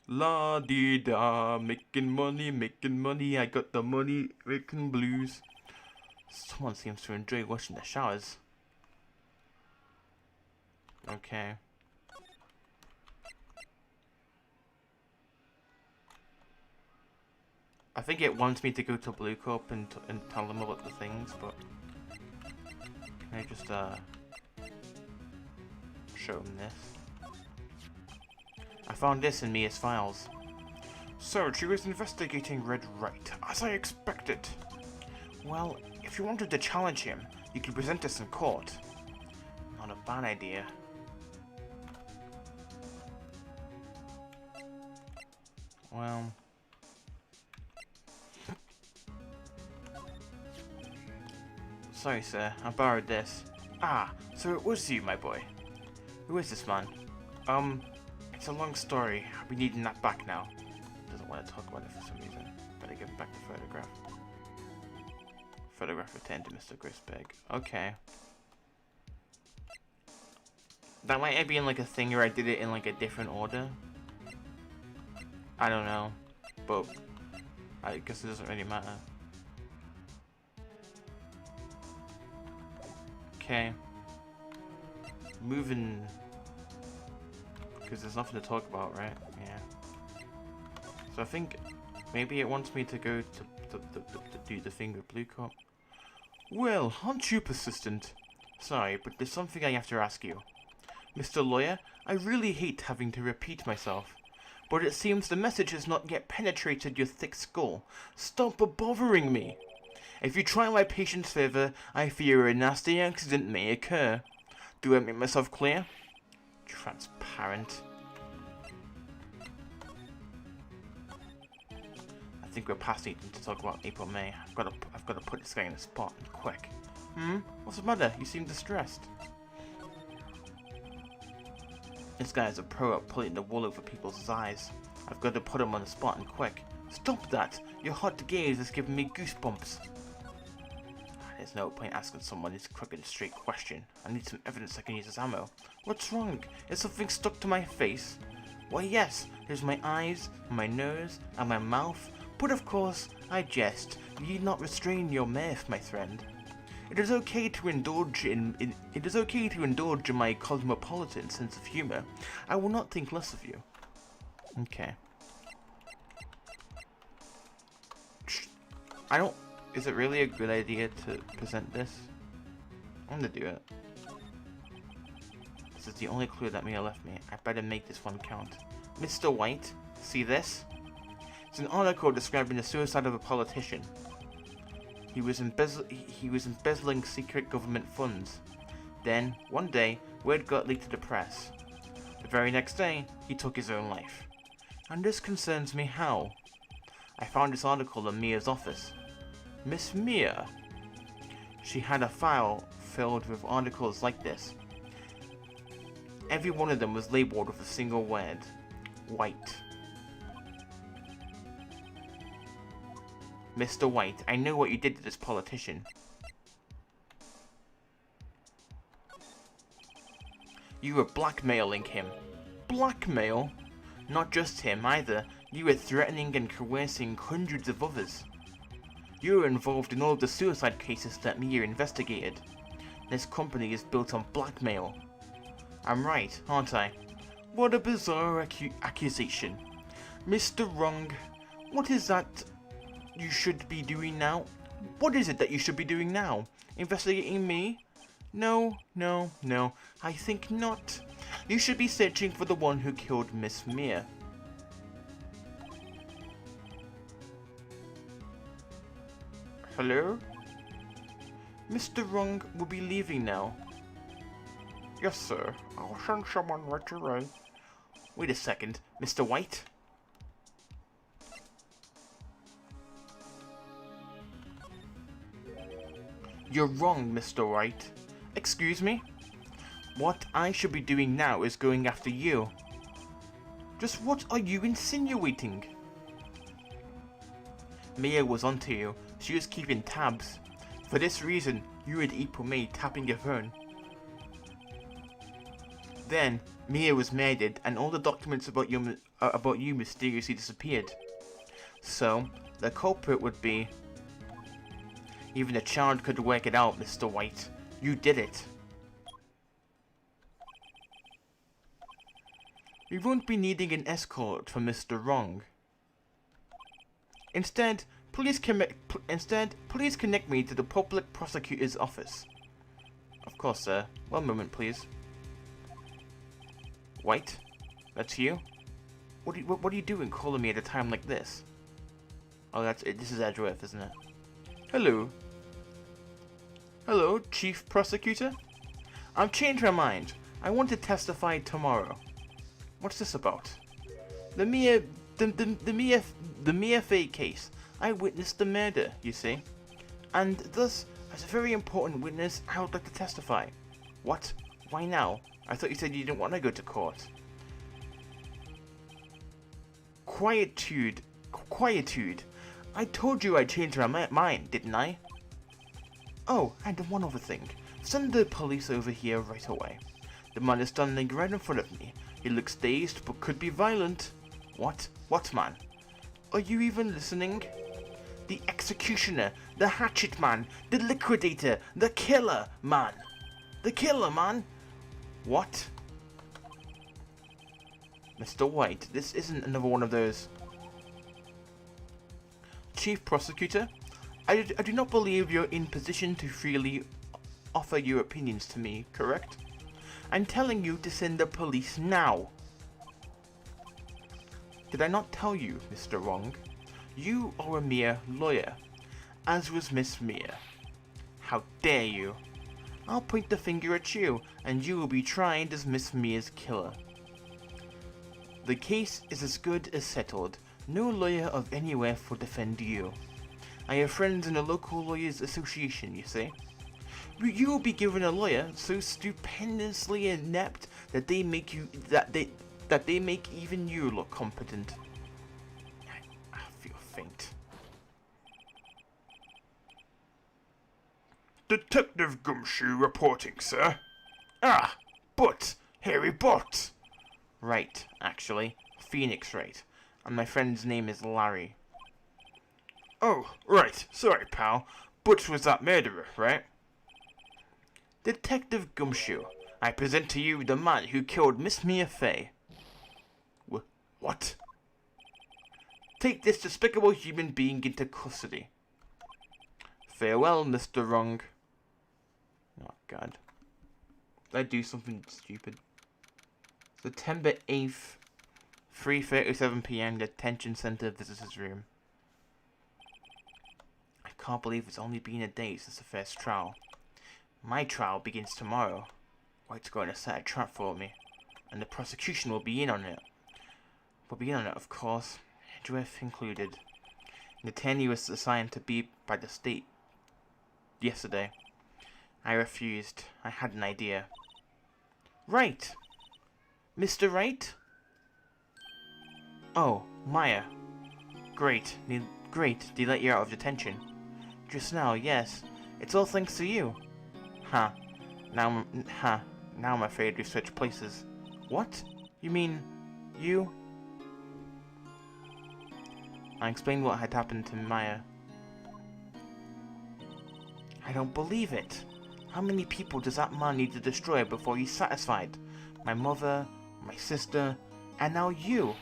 La-dee-da, making money, I got the money, making blues. Someone seems to enjoy washing the showers. Okay. I think it wants me to go to Blue Cup and tell them about the things, but... Can I just, show them this? I found this in Mia's files. So, she was investigating Red Wright, as I expected. Well, if you wanted to challenge him, you could present us in court. Not a bad idea. Well... Sorry, sir, I borrowed this. Ah, so it was you, my boy. Who is this man? It's a long story. We need that back now. Doesn't want to talk about it for some reason. Better give back the photograph. Photograph returned to Mr. Grossberg. Okay. That might have been like a thing where I did it in like a different order. I don't know. But I guess it doesn't really matter. Okay. Moving. Because there's nothing to talk about, right? Yeah. So I think maybe it wants me to go to do the thing with Blue Cup. Well, aren't you persistent? Sorry, but there's something I have to ask you. Mr. Lawyer, I really hate having to repeat myself, but it seems the message has not yet penetrated your thick skull. Stop bothering me! If you try my patience further, I fear a nasty accident may occur. Do I make myself clear? Transparent. I think we're past needing to talk about April May. I've got to put this guy in a spot and quick. What's the matter? You seem distressed. This guy is a pro at pulling the wool over people's eyes. I've got to put him on the spot and quick. Stop that! Your hot gaze is giving me goosebumps. There's no point asking someone this quick and straight question. I need some evidence I can use as ammo. What's wrong? Is something stuck to my face? Why yes, there's my eyes, my nose, and my mouth. But of course, I jest. You need not restrain your mirth, my friend. It is okay to indulge in my cosmopolitan sense of humor. I will not think less of you. Okay. Is it really a good idea to present this? I'm gonna do it. This is the only clue that Mia left me. I better make this one count. Mr. White, see this? It's an article describing the suicide of a politician. He was embezzling secret government funds. Then, one day, word got leaked to the press. The very next day, he took his own life. And this concerns me how? I found this article in Mia's office. Miss Mia. She had a file filled with articles like this. Every one of them was labeled with a single word. White. Mr. White, I know what you did to this politician. You were blackmailing him. Blackmail? Not just him either. You were threatening and coercing hundreds of others. You were involved in all of the suicide cases that Mia investigated. This company is built on blackmail. I'm right, aren't I? What a bizarre accusation. Mr. Wrong, what is that you should be doing now? What is it that you should be doing now? Investigating me? No, no, no. I think not. You should be searching for the one who killed Miss Mia. Hello? Mr. Wrong will be leaving now. Yes, sir. I'll send someone right away. Wait a second, Mr. White? You're wrong, Mr. Wright. Excuse me? What I should be doing now is going after you. Just what are you insinuating? Mia was onto you. She was keeping tabs. For this reason, you would equal me tapping your phone. Then, Mia was murdered and all the documents about you mysteriously disappeared. So, the culprit would be... Even a child could work it out, Mr. White. You did it. We won't be needing an escort for Mr. Wrong. Instead, please connect me to the public prosecutor's office. Of course, sir. One moment, please. White? That's you? What are you doing calling me at a time like this? Oh, that's it. This is Edgeworth, isn't it? Hello. Hello, Chief Prosecutor? I've changed my mind. I want to testify tomorrow. What's this about? The Mia Fay case. I witnessed the murder, you see. And thus, as a very important witness, I would like to testify. What? Why now? I thought you said you didn't want to go to court. Quietude. I told you I changed my mind, didn't I? Oh, and one other thing. Send the police over here right away. The man is standing right in front of me. He looks dazed, but could be violent. What? What man? Are you even listening? The executioner, the hatchet man, the liquidator, the killer man. The killer man? What? Mr. White, this isn't another one of those. Chief Prosecutor, I do not believe you're in position to freely offer your opinions to me, correct? I'm telling you to send the police now. Did I not tell you, Mr. Wrong? You are a mere lawyer, as was Miss Mia. How dare you? I'll point the finger at you, and you will be tried as Miss Mia's killer. The case is as good as settled. No lawyer of anywhere will defend you. I have friends in a local lawyers association, you see. You will be given a lawyer so stupendously inept that they make even you look competent. I feel faint. Detective Gumshoe reporting, sir. Ah, but Harry Bott. Right, actually, Phoenix Wright, and my friend's name is Larry. Oh, right. Sorry, pal. Butch was that murderer, right? Detective Gumshoe, I present to you the man who killed Miss Mia Fey. What? Take this despicable human being into custody. Farewell, Mr. Wrong. Oh, God. Did I do something stupid? September 8th, 3:37 p.m. Detention Center Visitors Room. I can't believe it's only been a day since the first trial. My trial begins tomorrow. Wright's going to set a trap for me, and the prosecution will be in on it. Of course, Edgeworth included. The attorney was assigned to be by the state yesterday. I refused. I had an idea. Wright! Mr. Wright? Oh, Maya. Great. Great. They let you out of detention. Just now, yes. It's all thanks to you. Huh. Now I'm afraid we've switched places. What? You mean... you? I explained what had happened to Maya. I don't believe it. How many people does that man need to destroy before he's satisfied? My mother, my sister, and now you.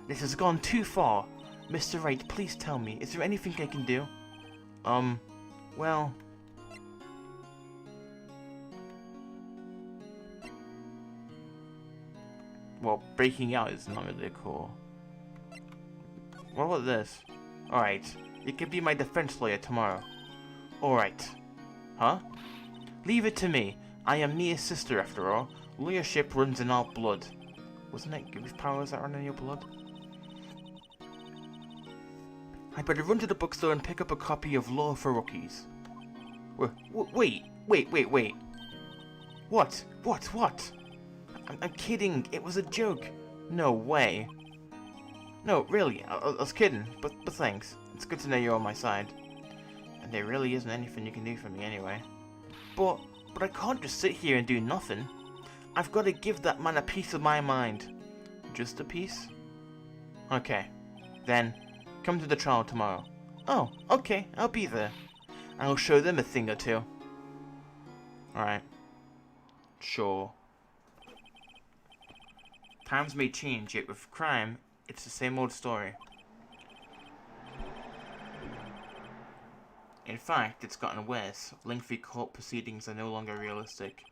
This has gone too far. Mr. Wright, please tell me, is there anything I can do? Well... Well, breaking out is not really cool. What about this? Alright, you can be my defense lawyer tomorrow. Alright. Huh? Leave it to me. I am Mia's sister after all. Lawyership runs in our blood. Wasn't it Goose powers that run in your blood? I'd better run to the bookstore and pick up a copy of Law for Rookies. Wait. What? I'm kidding. It was a joke. No way. No, really, I was kidding, but thanks. It's good to know you're on my side. And there really isn't anything you can do for me anyway. But I can't just sit here and do nothing. I've got to give that man a piece of my mind. Just a piece? Okay. Then, come to the trial tomorrow. Oh, okay, I'll be there. I'll show them a thing or two. Alright. Sure. Times may change, yet with crime, it's the same old story. In fact, it's gotten worse. Lengthy court proceedings are no longer realistic.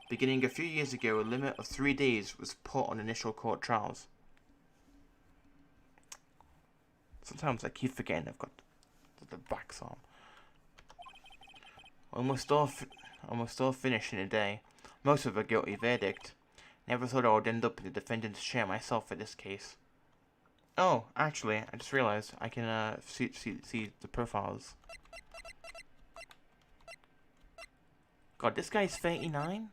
Beginning a few years ago, a limit of 3 days was put on initial court trials. Sometimes I keep forgetting I've got the vax on. Almost all finished in a day. Most with a guilty verdict. Never thought I would end up in the defendant's chair myself for this case. Oh, actually, I just realized I can see the profiles. God, this guy's 39?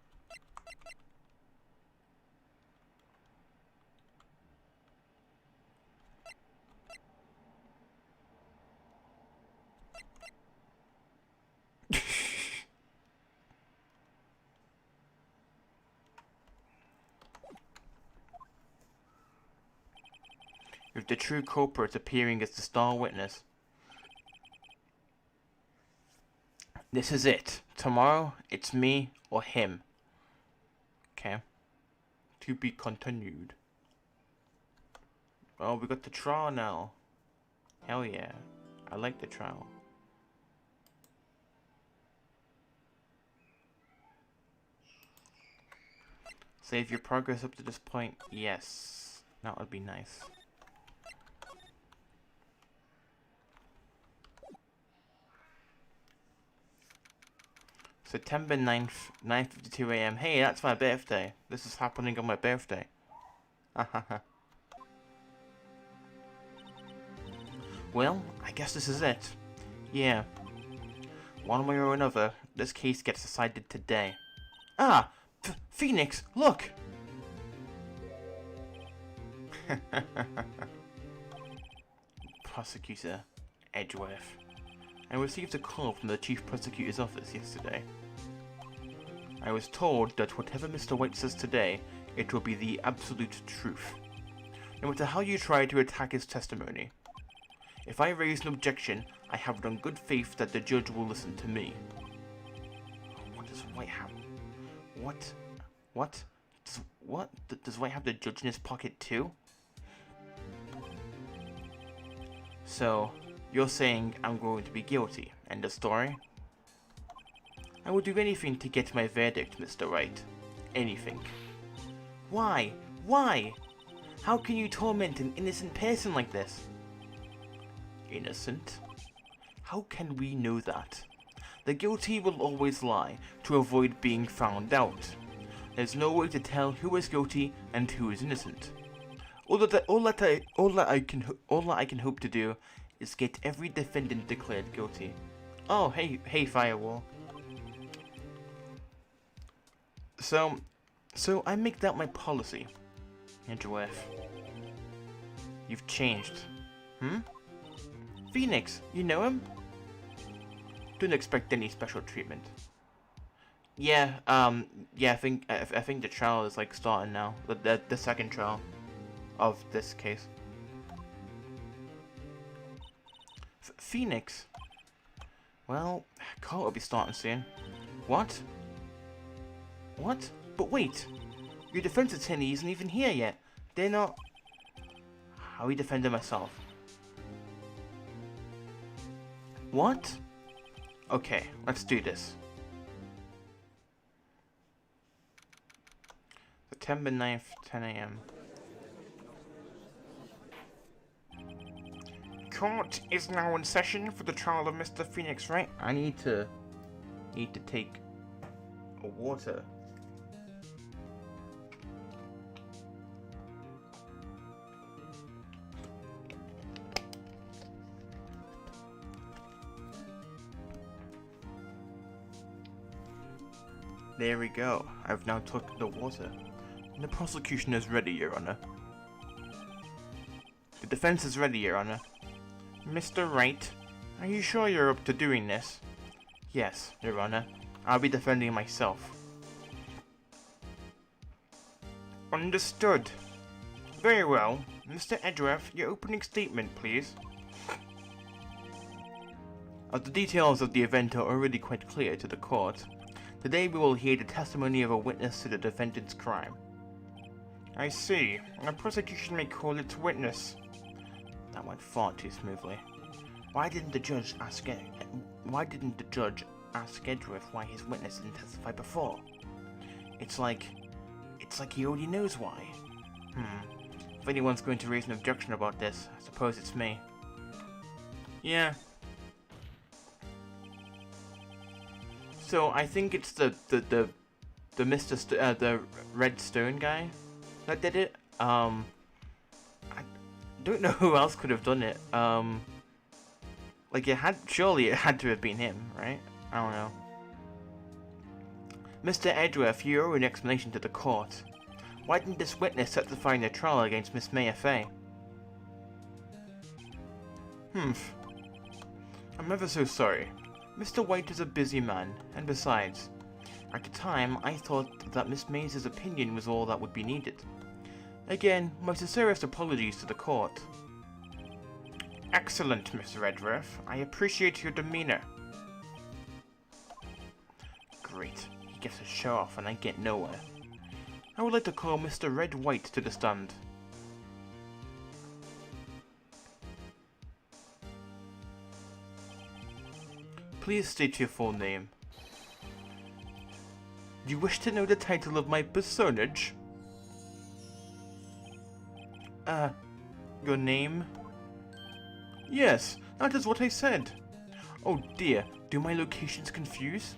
With the true culprit appearing as the star witness. This is it. Tomorrow, it's me or him. Okay. To be continued. Oh, we got the trial now. Hell yeah. I like the trial. Save your progress up to this point. Yes. That would be nice. September 9th, 9:52 AM. Hey, that's my birthday. This is happening on my birthday. Well, I guess this is it. Yeah. One way or another, this case gets decided today. Ah! Phoenix, look! Prosecutor Edgeworth. I received a call from the Chief Prosecutor's office yesterday. I was told that whatever Mr. Wright says today, it will be the absolute truth. No matter how you try to attack his testimony. If I raise an objection, I have it on good faith that the judge will listen to me. What is White have... What? What? Does White have the judge in his pocket too? So, you're saying I'm going to be guilty. End of story? I will do anything to get my verdict, Mr. Wright. Anything. Why? Why? How can you torment an innocent person like this? Innocent? How can we know that? The guilty will always lie to avoid being found out. There's no way to tell who is guilty and who is innocent. All that I can hope to do is get every defendant declared guilty. Oh, hey, Firewall. So I make that my policy. Andrew F. You've changed. Phoenix, you know him? Don't expect any special treatment. Yeah, I think the trial is like starting now. The second trial of this case. Phoenix. Well, court will be starting soon. What? What? But wait, your defense attorney isn't even here yet. They're not... How we defended myself? What? Okay, let's do this. September 9th, 10 AM. Court is now in session for the trial of Mr. Phoenix, Wright? I need to take a water. There we go. I've now took the water. The prosecution is ready, Your Honor. The defense is ready, Your Honor. Mr. Wright, are you sure you're up to doing this? Yes, Your Honor. I'll be defending myself. Understood. Very well. Mr. Edgeworth, your opening statement, please. As the details of the event are already quite clear to the court, today we will hear the testimony of a witness to the defendant's crime. I see. The prosecution may call its witness. That went far too smoothly. Why didn't the judge ask Edgeworth why his witness didn't testify before? It's like he already knows why. If anyone's going to raise an objection about this, I suppose it's me. Yeah. So I think it's the the Red Stone guy that did it. I don't know who else could have done it. Like surely it had to have been him, right? I don't know. Mr. Edgeworth, you owe an explanation to the court. Why didn't this witness testify in the trial against Miss Maya Fey? I'm ever so sorry. Mr. White is a busy man, and besides, at the time I thought that Miss Mays' opinion was all that would be needed. Again, my sincerest apologies to the court. Excellent, Mr. Edgeworth. I appreciate your demeanor. Great. He gets a show off and I get nowhere. I would like to call Mr. Red White to the stand. Please state your full name. Do you wish to know the title of my personage? Your name? Yes, that is what I said. Oh dear, do my locations confuse?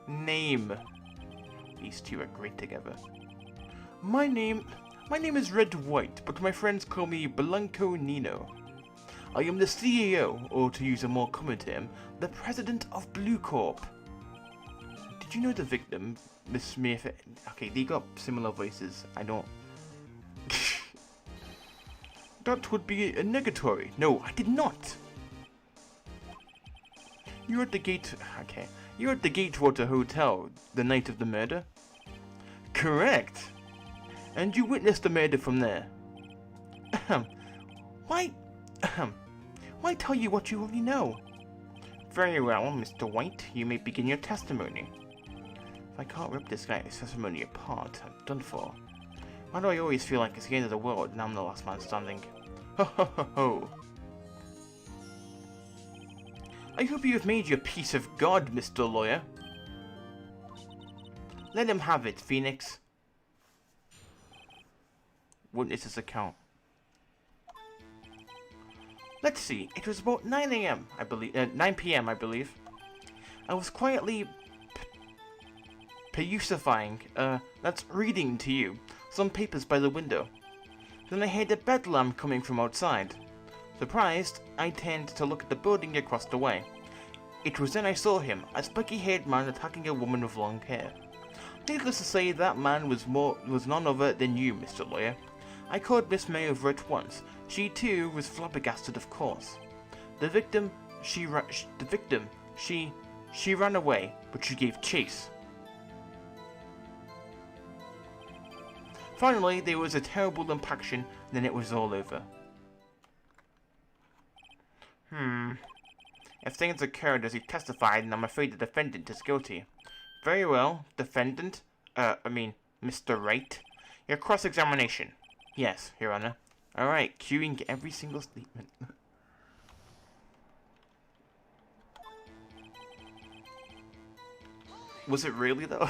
Name. These two are great together. My name is Red White, but my friends call me Blanco Nino. I am the CEO, or to use a more common term, the president of Blue Corp. Did you know the victim, Miss Smith? Okay, they got similar voices. I don't... That would be a negatory. No, I did not. You're at the gate... Okay. You're at the Gatewater Hotel the night of the murder? Correct. And you witnessed the murder from there. Why tell you what you already know? Very well, Mr. White, you may begin your testimony. If I can't rip this guy's testimony apart, I'm done for. Why do I always feel like it's the end of the world and I'm the last man standing? Ho ho ho ho! I hope you have made your peace of God, Mr. Lawyer. Let him have it, Phoenix. Witness's account. Let's see, it was about 9 a.m. I believe, 9 p.m. I believe. I was quietly that's reading to you, some papers by the window. Then I heard a bedlam coming from outside. Surprised, I turned to look at the building across the way. It was then I saw him, a spiky-haired man attacking a woman with long hair. Needless to say, that man was none other than you, Mr. Lawyer. I called Miss May over at once. She too was flabbergasted, of course. The victim, she ran away, but she gave chase. Finally, there was a terrible impaction, and then it was all over. If things occurred as he testified, then I'm afraid the defendant is guilty. Very well, defendant, Mr. Wright. Your cross-examination. Yes, Your Honor. Alright, queuing every single statement. Was it really though?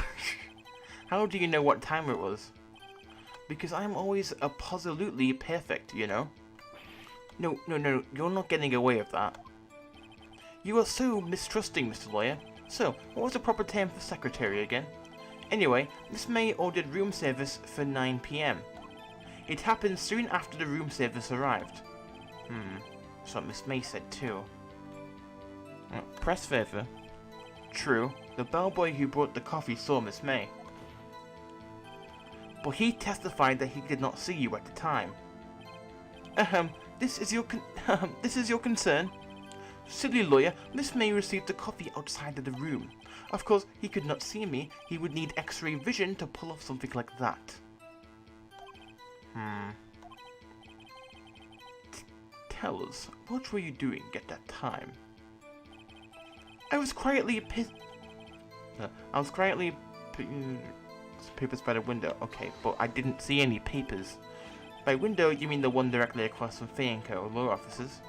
How do you know what time it was? Because I'm always absolutely perfect, you know? No, you're not getting away with that. You are so mistrusting, Mr. Lawyer. So, what was the proper term for secretary again? Anyway, Miss May ordered room service for 9 p.m. It happened soon after the room service arrived. That's what Miss May said too. Press further. True, the bellboy who brought the coffee saw Miss May. But he testified that he did not see you at the time. This is your concern? Silly lawyer, Miss May received the coffee outside of the room. Of course, he could not see me. He would need X-ray vision to pull off something like that. Tell us, what were you doing at that time? I was quietly papers by the window. Okay, but I didn't see any papers. By window, you mean the one directly across from Fianco law offices?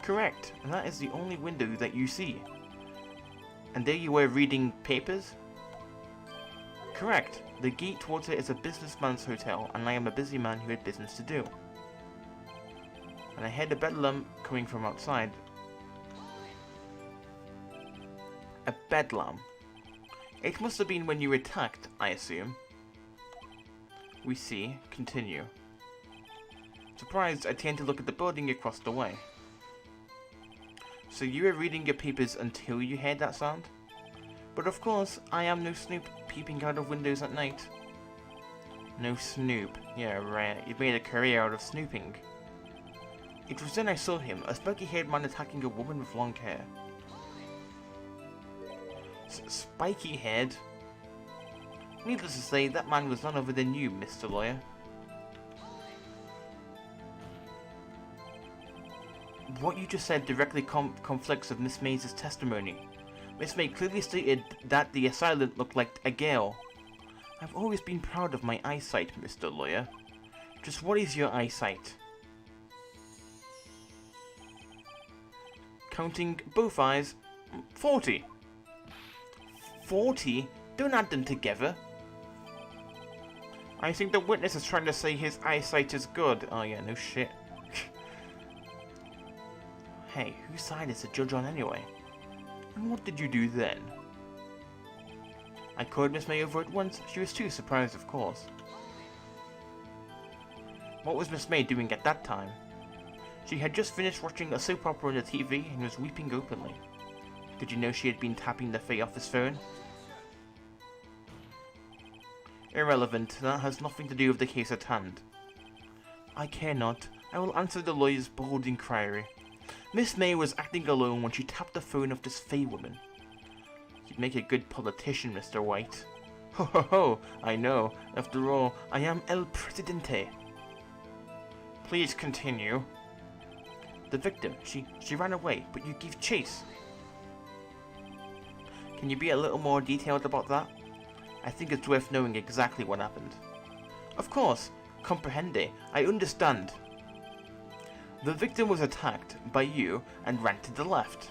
Correct, and that is the only window that you see. And there you were reading papers? Correct. The gate towards it is a businessman's hotel, and I am a busy man who had business to do. And I heard a bedlam coming from outside. A bedlam? It must have been when you were attacked, I assume. We see. Continue. Surprised, I turned to look at the building across the way. So you were reading your papers until you heard that sound? But of course, I am no snoop peeping out of windows at night. No snoop. Yeah, right. You've made a career out of snooping. It was then I saw him, a spiky-haired man attacking a woman with long hair. Spiky-haired? Needless to say, that man was none other than you, Mr. Lawyer. What you just said directly conflicts with Miss May's testimony. Miss May clearly stated that the assailant looked like a girl. I've always been proud of my eyesight, Mr. Lawyer. Just what is your eyesight? Counting both eyes, 40. 40? Don't add them together. I think the witness is trying to say his eyesight is good. Oh yeah, no shit. Hey, whose side is the judge on anyway? And what did you do then? I called Miss May over at once. She was too surprised, of course. What was Miss May doing at that time? She had just finished watching a soap opera on the TV and was weeping openly. Did you know she had been tapping the Fay office phone? Irrelevant. That has nothing to do with the case at hand. I care not. I will answer the lawyer's bold inquiry. Miss May was acting alone when she tapped the phone of this Fay woman. You'd make a good politician, Mr. White. Ho ho ho, I know. After all, I am El Presidente. Please continue. The victim, she ran away, but you gave chase. Can you be a little more detailed about that? I think it's worth knowing exactly what happened. Of course, comprehende, I understand. The victim was attacked by you and ran to the left.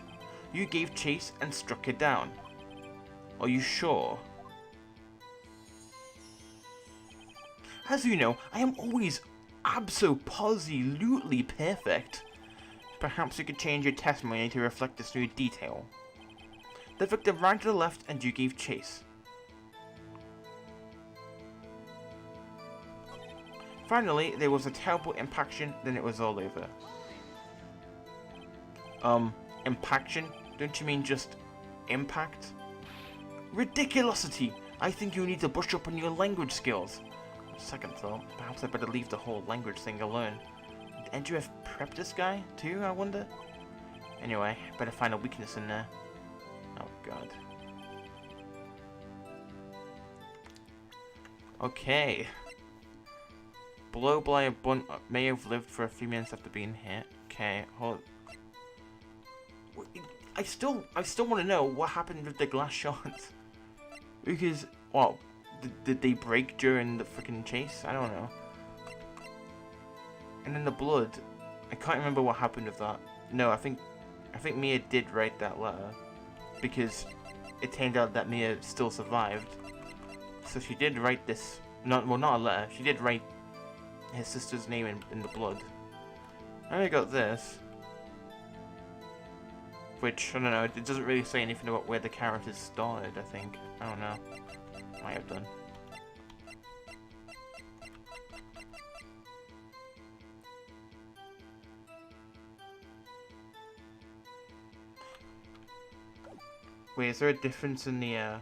You gave chase and struck it down. Are you sure? As you know, I am always abso-positively perfect. Perhaps you could change your testimony to reflect this new detail. The victim ran to the left and you gave chase. Finally, there was a terrible impaction, then it was all over. Impaction? Don't you mean just impact? Ridiculosity! I think you need to brush up on your language skills. Second thought, perhaps I better leave the whole language thing alone. Did NGF prep this guy too, I wonder? Anyway, better find a weakness in there. Oh god. Okay. Blow by a bunt may have lived for a few minutes after being hit. Okay, hold. I still want to know what happened with the glass shots. Because, well, did they break during the freaking chase? I don't know. And then the blood, I can't remember what happened with that. No, I think Mia did write that letter, because it turned out that Mia still survived. So she did write this. Not a letter. She did write his sister's name in the blood. And I got this, which I don't know. It doesn't really say anything about where the characters started. I think I don't know. Might have done. Wait, is there a difference in the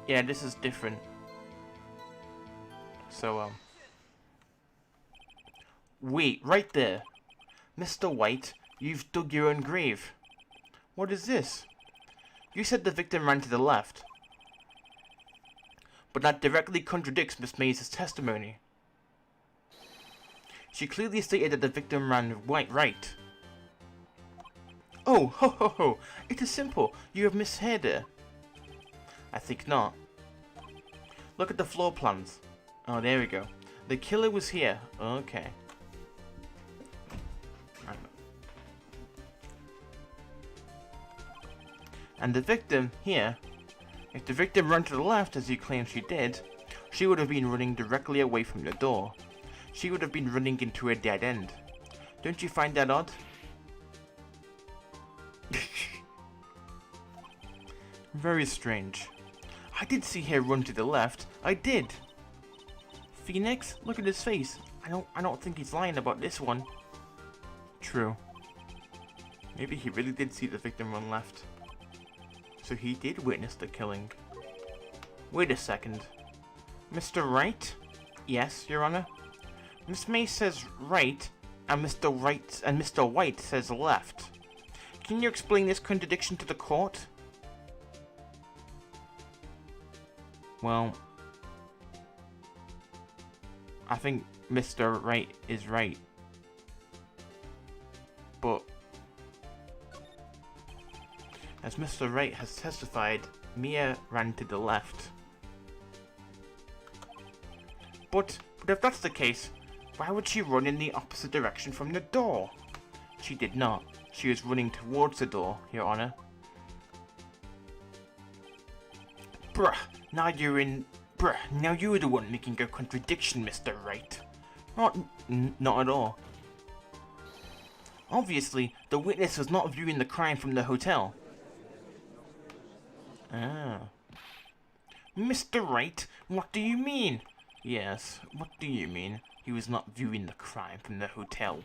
Yeah, this is different. So, wait, right there. Mr. White, you've dug your own grave. What is this? You said the victim ran to the left. But that directly contradicts Miss Mays' testimony. She clearly stated that the victim ran right. Oh, ho ho ho! It is simple. You have misheard her. I think not. Look at the floor plans. Oh, there we go. The killer was here. Okay. And the victim here, if the victim ran to the left as you claim she did, she would have been running directly away from the door. She would have been running into a dead end. Don't you find that odd? Very strange. I did see her run to the left. I did. Phoenix, look at his face. I don't think he's lying about this one. True. Maybe he really did see the victim run left. So he did witness the killing. Wait a second. Mr. Wright? Yes, Your Honor. Miss May says right, and Mr. White says left. Can you explain this contradiction to the court? Well, I think Mr. Wright is right. But as Mr. Wright has testified, Mia ran to the left. But if that's the case, why would she run in the opposite direction from the door? She did not. She was running towards the door, Your Honor. Bruh, now you're the one making a contradiction, Mr. Wright. Not at all. Obviously, the witness was not viewing the crime from the hotel. Ah. Mr. Wright, what do you mean? Yes, what do you mean? He was not viewing the crime from the hotel.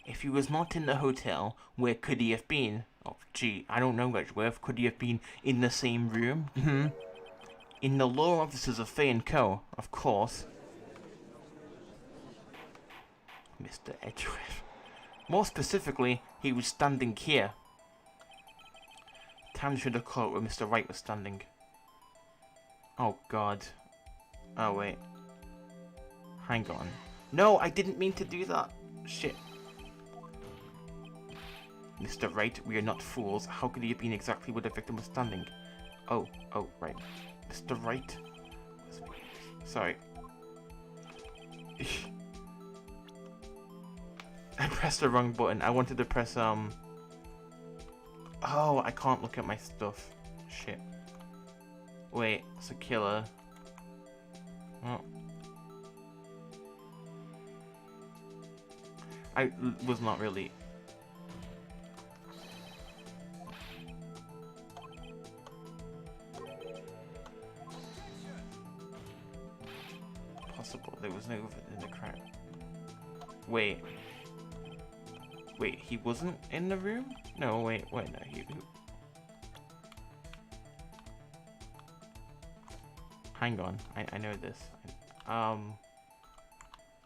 If he was not in the hotel, where could he have been? Oh, gee, I don't know, Edgeworth. Could he have been in the same room? In the law offices of Fay & Co., of course. Mr. Edgeworth. More specifically, he was standing here. Tam should have caught where Mr. Wright was standing. Oh god. Oh wait. Hang on. No, I didn't mean to do that. Shit. Mr. Wright, we are not fools. How could he have been exactly where the victim was standing? Oh, right. Mr. Wright? Sorry. I pressed the wrong button. I wanted to press, Oh, I can't look at my stuff. Shit. Wait, it's a killer. Oh. I was not really... Possible. There was no in the crowd. Wait. Wait, he wasn't in the room? No, wait, no, he... Hang on, I know this.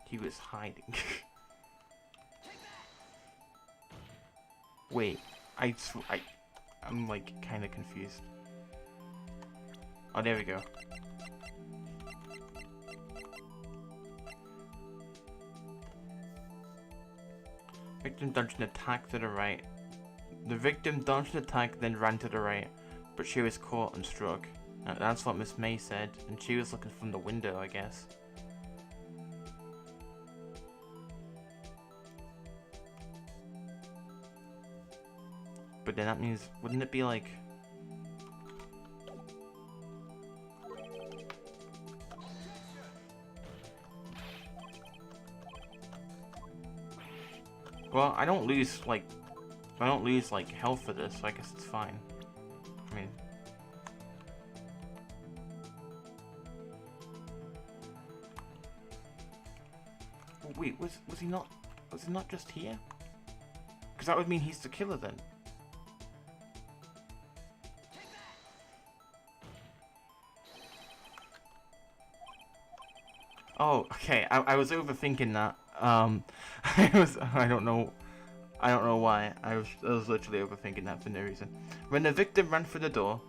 He was hiding. Wait, I'm like kind of confused. Oh, there we go. Victim dodged an attack to the right. The victim dodged an attack, then ran to the right, but she was caught and struck. That's what Miss May said, and she was looking from the window, I guess. But then that means, wouldn't it be like... Well, I don't lose like health for this, so I guess it's fine. I mean, oh, wait, was he not just here? Because that would mean he's the killer then. Oh, okay. I was overthinking that. I don't know why. I was literally overthinking that for no reason. When the victim ran through the door,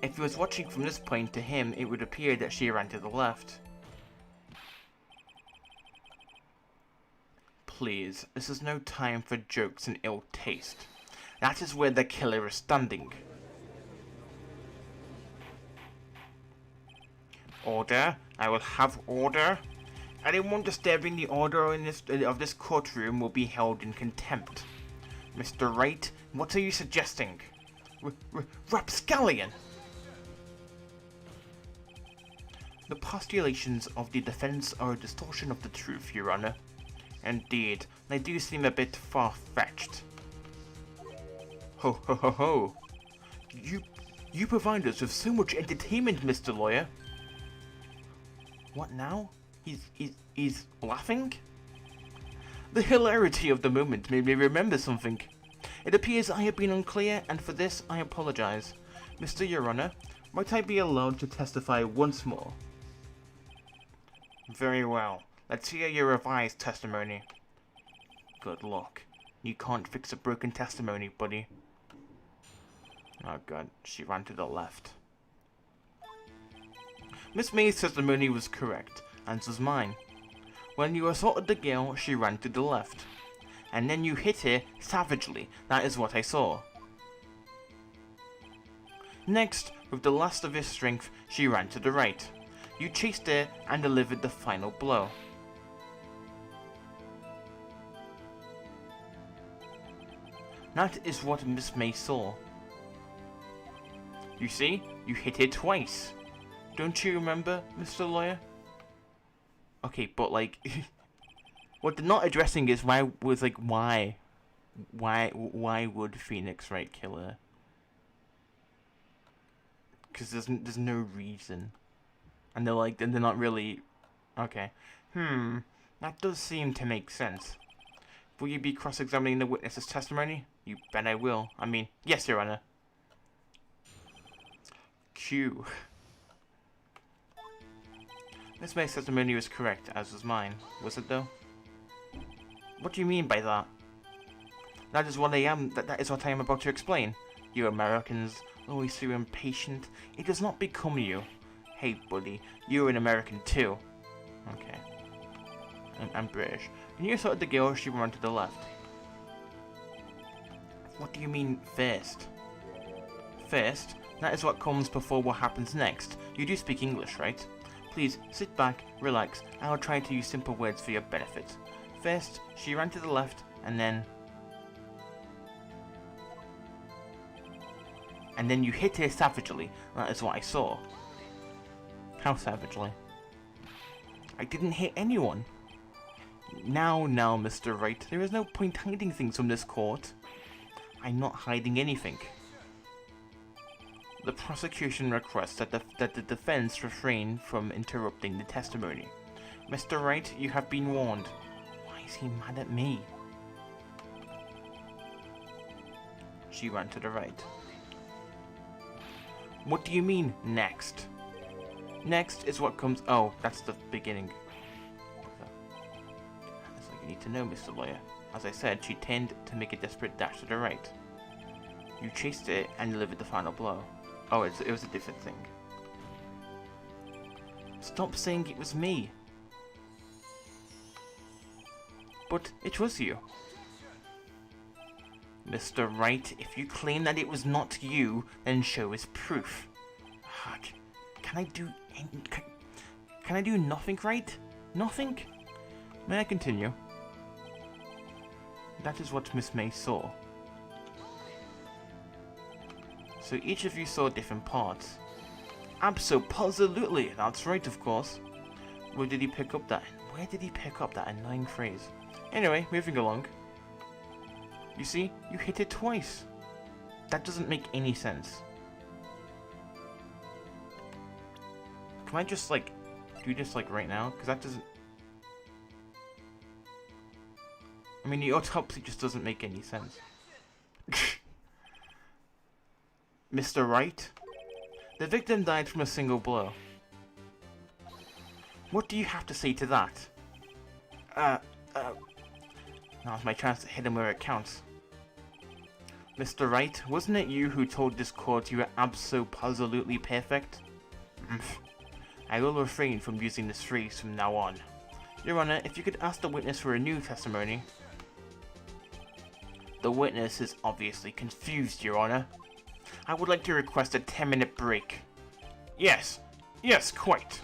if he was watching from this point, to him it would appear that she ran to the left. Please, this is no time for jokes and ill taste. That is where the killer is standing. Order. I will have order. Anyone disturbing the order of this courtroom will be held in contempt. Mr. Wright, what are you suggesting? Rapscallion! The postulations of the defense are a distortion of the truth, Your Honor. Indeed, they do seem a bit far-fetched. Ho ho ho ho! You provide us with so much entertainment, Mr. Lawyer. What now? He's laughing? The hilarity of the moment made me remember something. It appears I have been unclear, and for this I apologize. Mr. Your Honor, might I be allowed to testify once more? Very well. Let's hear your revised testimony. Good luck. You can't fix a broken testimony, buddy. Oh god, she ran to the left. Miss May's testimony was correct, as was mine. When you assaulted the girl, she ran to the left. And then you hit her savagely. That is what I saw. Next, with the last of her strength, she ran to the right. You chased her and delivered the final blow. That is what Miss May saw. You see, you hit her twice. Don't you remember, Mr. Lawyer? Okay, but like, what they're not addressing is why would Phoenix Wright kill her? Because there's no reason, and they're not really. Okay, that does seem to make sense. Will you be cross-examining the witness's testimony? You bet I will. I mean, yes, Your Honor. Q. Miss May's testimony was correct, as was mine. Was it, though? What do you mean by that? That is what I am. That is what I am about to explain. You Americans, always so impatient. It does not become you. Hey, buddy, you're an American too. Okay. I'm British. And you saw the girl, she ran to the left. What do you mean, first? First? That is what comes before what happens next. You do speak English, right? Please, sit back, relax, and I'll try to use simple words for your benefit. First, she ran to the left, and then you hit her savagely. That is what I saw. How savagely? I didn't hit anyone. Now, Mr. Wright, there is no point hiding things from this court. I'm not hiding anything. The prosecution requests that the defense refrain from interrupting the testimony. Mr. Wright, you have been warned. Why is he mad at me? She ran to the right. What do you mean, next? Next is what comes... Oh, that's the beginning. That's all you need to know, Mr. Lawyer. As I said, she turned to make a desperate dash to the right. You chased it and delivered the final blow. Oh, it was a different thing. Stop saying it was me. But it was you. Mr. Wright, if you claim that it was not you, then show us proof. Can I do nothing, right? Nothing? May I continue? That is what Miss May saw. So each of you saw different parts. Absolutely, that's right, of course. Where did he pick up that annoying phrase? Anyway, moving along. You see, you hit it twice. That doesn't make any sense. Can I just, like, do this, like, right now? Because that doesn't... I mean, the autopsy just doesn't make any sense. Mr. Wright? The victim died from a single blow. What do you have to say to that? Now's my chance to hit him where it counts. Mr. Wright, wasn't it you who told this court you were absolutely perfect? I will refrain from using this phrase from now on. Your Honor, if you could ask the witness for a new testimony. The witness is obviously confused, Your Honor. I would like to request a 10-minute break. Yes, quite.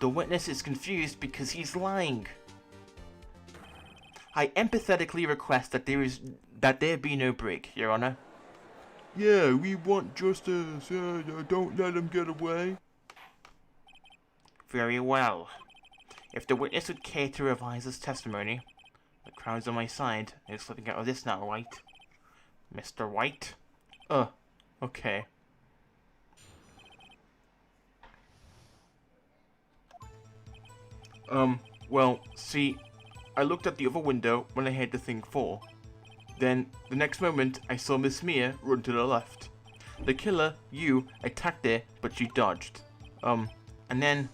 The witness is confused because he's lying. I empathetically request that there be no break, Your Honor. Yeah, we want justice. Don't let him get away. Very well. If the witness would care to revise his testimony, the Crown's on my side. No slipping out of this now, right? Mr. White? Okay. Well, see, I looked at the other window when I heard the thing fall. Then, the next moment, I saw Miss Mia run to the left. The killer, you, attacked her, but she dodged. And then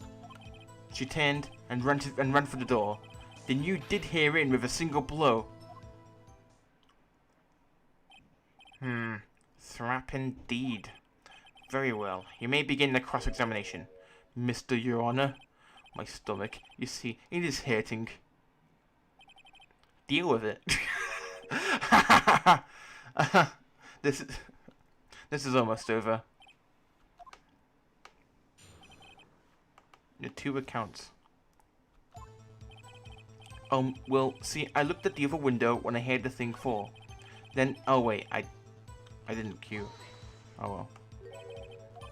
she turned and ran for the door. Then you did hit her in with a single blow. Thrap indeed. Very well. You may begin the cross-examination. Mr. Your Honor, my stomach, you see, it is hurting. Deal with it. This is almost over. The 2 accounts. Well, see, I looked at the other window when I heard the thing fall. Then, oh wait, I didn't queue. Oh well.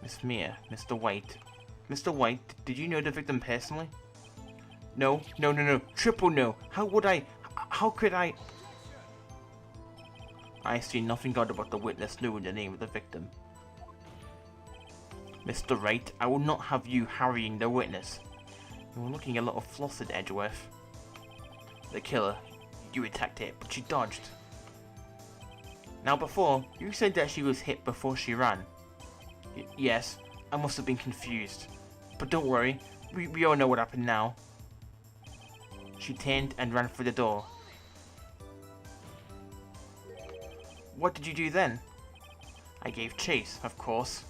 Miss Mia, Mr. White. Mr. White, did you know the victim personally? No. Triple no. How could I? I see nothing odd about the witness knowing the name of the victim. Mr. Wright, I will not have you harrying the witness. You were looking a little flustered, Edgeworth. The killer, you attacked her, but she dodged. Now before, you said that she was hit before she ran. Yes, I must have been confused. But don't worry, we all know what happened now. She turned and ran for the door. What did you do then? I gave chase, of course.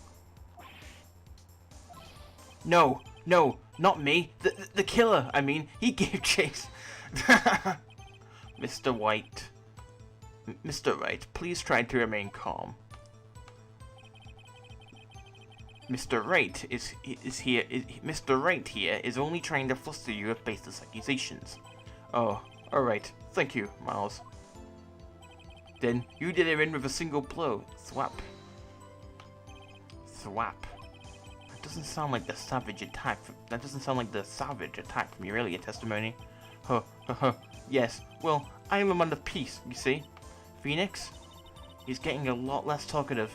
No, no, not me. The killer, I mean, he gave chase. Mr. White. Mr. Wright, please try to remain calm. Mr. Wright Mr. Wright here is only trying to fluster you with baseless accusations. Oh, alright. Thank you, Miles. Then you did her in with a single blow. Thwap. Thwap. That doesn't sound like the savage attack. That doesn't sound like the savage attack from your earlier testimony. Huh, huh, huh. Yes, well, I am a man of peace, you see. Phoenix? He's getting a lot less talkative.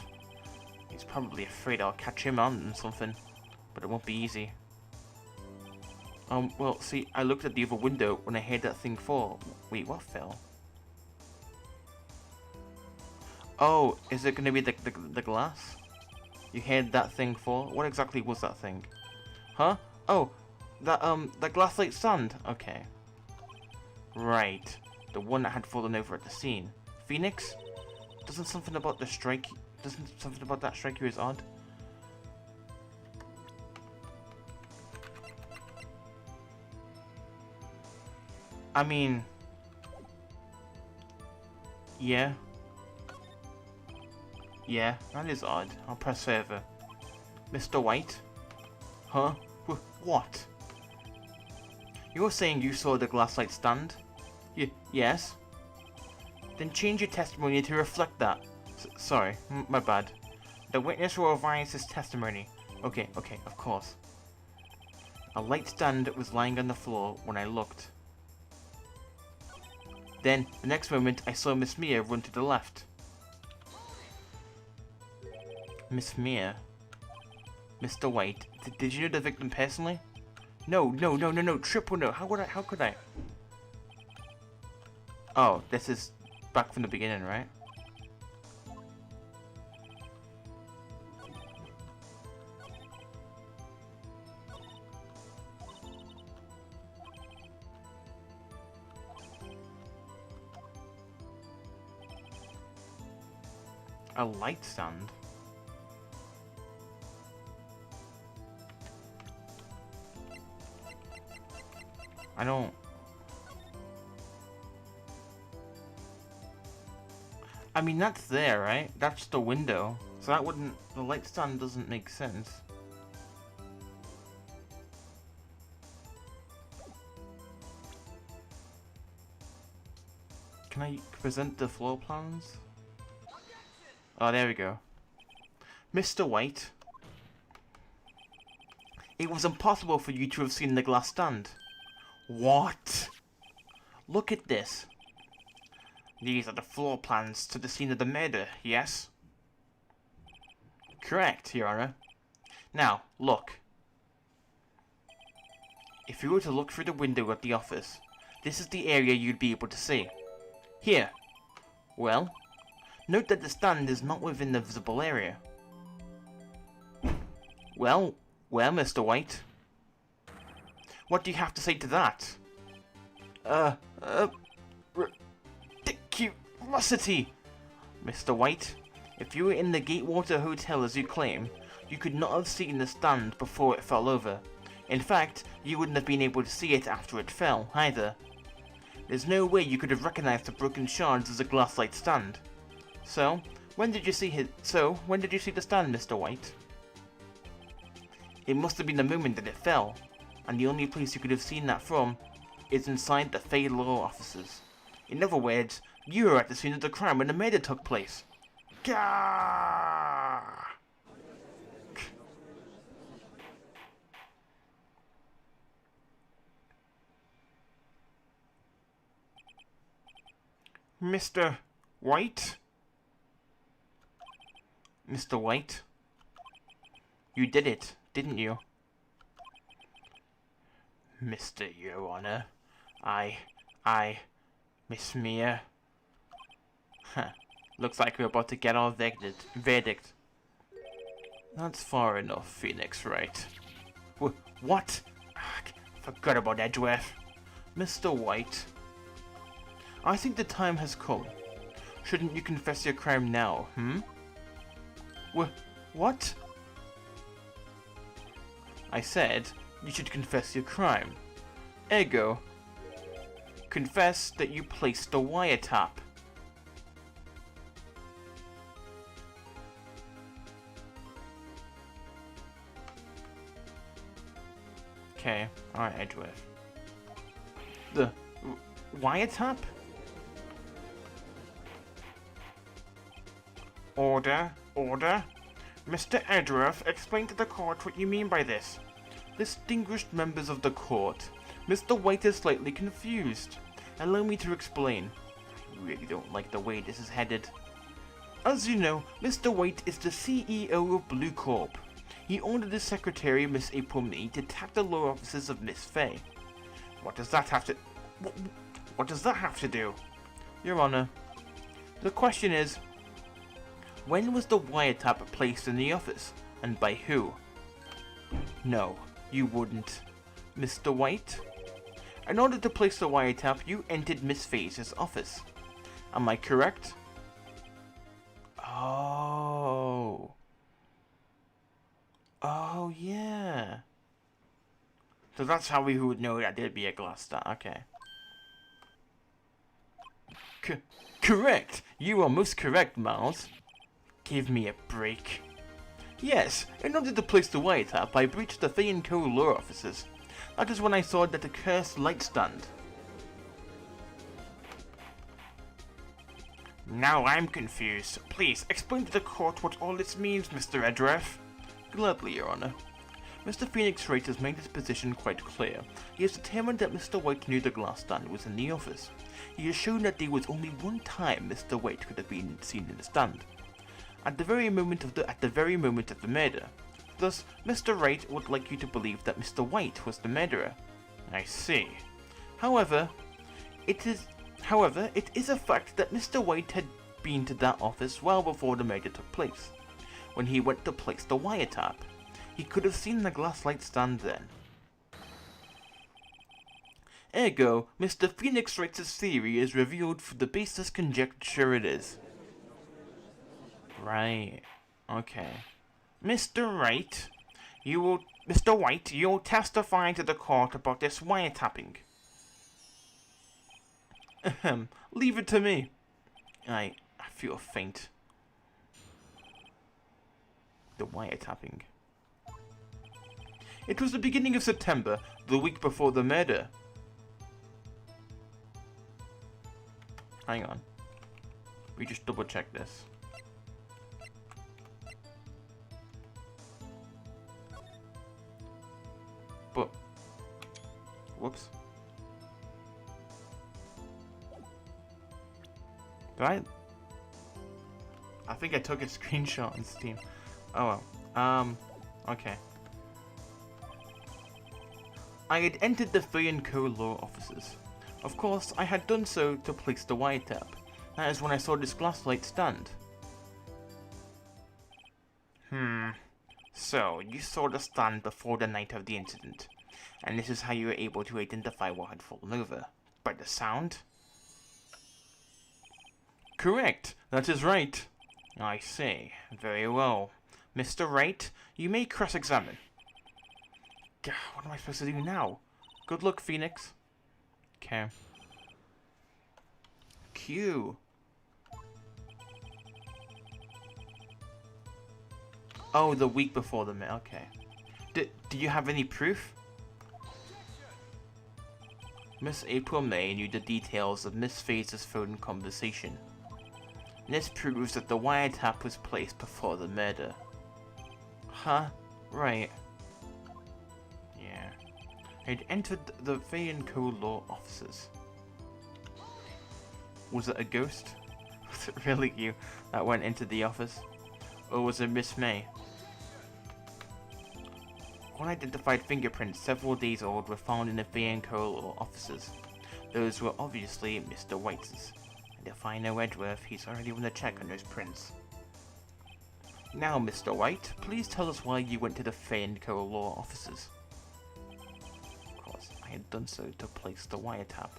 He's probably afraid I'll catch him on something, but it won't be easy. Well, see, I looked at the other window when I heard that thing fall. Wait, what fell? Oh, is it gonna be the glass? You heard that thing fall? What exactly was that thing? Huh? Oh, that glassite stand. Okay. Right. The one that had fallen over at the scene. Phoenix? Doesn't something about that strike you as odd? I mean, yeah. Yeah, that is odd. I'll press further. Mr. White? Huh? What? You're saying you saw the glassite stand? Yes? Then change your testimony to reflect that. Sorry, my bad. The witness will revise his testimony. Okay, of course. A light stand was lying on the floor when I looked. Then, the next moment, I saw Miss Mia run to the left. Miss Mia? Mr. White, did you know the victim personally? No, triple no. How could I? Oh, this is back from the beginning, right? A light stand? I mean, that's there, right? That's the window. So that wouldn't... The light stand doesn't make sense. Can I present the floor plans? Oh, there we go. Mr. White. It was impossible for you to have seen the glass stand. What? Look at this. These are the floor plans to the scene of the murder, yes? Correct, Your Honor. Now, look. If you were to look through the window at the office, this is the area you'd be able to see. Here. Well, note that the stand is not within the visible area. Well, Mr. White. What do you have to say to that? Ridiculosity! Mr. White, if you were in the Gatewater Hotel as you claim, you could not have seen the stand before it fell over. In fact, you wouldn't have been able to see it after it fell, either. There's no way you could have recognized the broken shards as a glassite stand. So, when did you see the stand, Mr. White? It must have been the moment that it fell, and the only place you could have seen that from is inside the Fay Law offices. In other words, you were at the scene of the crime when the murder took place. Gah! Mr. White? Mr. White? You did it, didn't you? Mr. Your Honor, Miss Mia. Huh. Looks like we're about to get our verdict. That's far enough, Phoenix, right? What? Forgot about Edgeworth. Mr. White, I think the time has come. Shouldn't you confess your crime now, What? I said you should confess your crime. Ergo, confess that you placed the wiretap. Okay, alright, Edgeworth. The wiretap? Order, order. Mr. Edgeworth, explain to the court what you mean by this. Distinguished members of the court, Mr. White is slightly confused. Allow me to explain. I really don't like the way this is headed. As you know, Mr. White is the CEO of Blue Corp. He ordered his secretary, Miss April May, to attack the law offices of Miss Fay. What does that have to... What does that have to do? Your Honor, the question is, when was the wiretap placed in the office, and by who? No, you wouldn't. Mr. White? In order to place the wiretap, you entered Miss Fay's office. Am I correct? Oh. Oh, yeah. So that's how we would know that there'd be a glass star. Okay. Correct! You are most correct, Miles. Give me a break. Yes, in order to place the wiretap, I breached the Fay & Co. law offices. That is when I saw that the cursed light stand. Now I'm confused. Please, explain to the court what all this means, Mr. Edgeworth. Gladly, Your Honor. Mr. Phoenix Wright has made his position quite clear. He has determined that Mr. White knew the glass stand was in the office. He has shown that there was only one time Mr. White could have been seen in the stand. At the very moment of the murder. Thus, Mr. Wright would like you to believe that Mr. White was the murderer. I see. However, it is a fact that Mr. White had been to that office well before the murder took place. When he went to place the wiretap, he could have seen the glass light stand then. Ergo, Mr. Phoenix Wright's theory is revealed for the baseless conjecture it is. Right. Okay. Mr. White, you will testify to the court about this wiretapping. Leave it to me. I feel faint. The wiretapping. It was the beginning of September, the week before the murder. Hang on. We just double check this. But, whoops. Right? I think I took a screenshot on Steam. Oh well. Okay. I had entered the Fay & Co. law offices. Of course, I had done so to place the wiretap. That is when I saw this glass light stand. So, you saw the stand before the night of the incident, and this is how you were able to identify what had fallen over. By the sound? Correct, that is right. I see. Very well. Mr. Wright, you may cross-examine. What am I supposed to do now? Good luck, Phoenix. Okay. Q. Oh, the week before the mail. Okay. Do you have any proof? Miss April May knew the details of Miss Faye's phone conversation. This proves that the wiretap was placed before the murder. Huh? Right. Yeah. I'd entered the Fay & Co. law offices. Was it a ghost? Was it really you that went into the office? Or was it Miss May? Unidentified fingerprints several days old were found in the Fay & Co. law offices. Those were obviously Mr. White's. And if I know Edgeworth, he's already run a check on those prints. Now, Mr. White, please tell us why you went to the Fay & Co. law offices. Of course, I had done so to place the wiretap.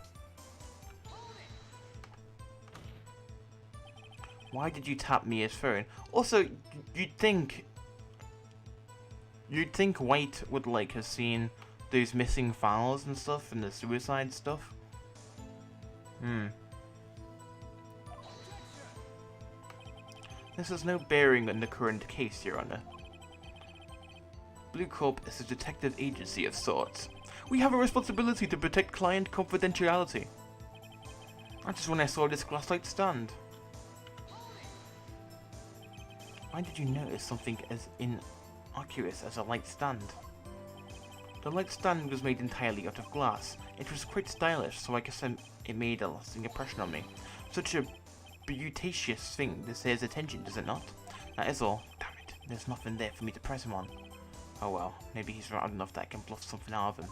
Why did you tap Mia's phone? Also, you'd think Wright would like have seen those missing files and stuff and the suicide stuff. This has no bearing on the current case, Your Honor. Blue Corp is a detective agency of sorts. We have a responsibility to protect client confidentiality. That's just when I saw this glasslight stand. Why did you notice something as innocuous as a light stand? The light stand was made entirely out of glass. It was quite stylish, so I guess it made a lasting impression on me. Such a beauticious thing deserves attention, does it not? That is all. Damn it, there's nothing there for me to press him on. Oh well, maybe he's round enough that I can bluff something out of him.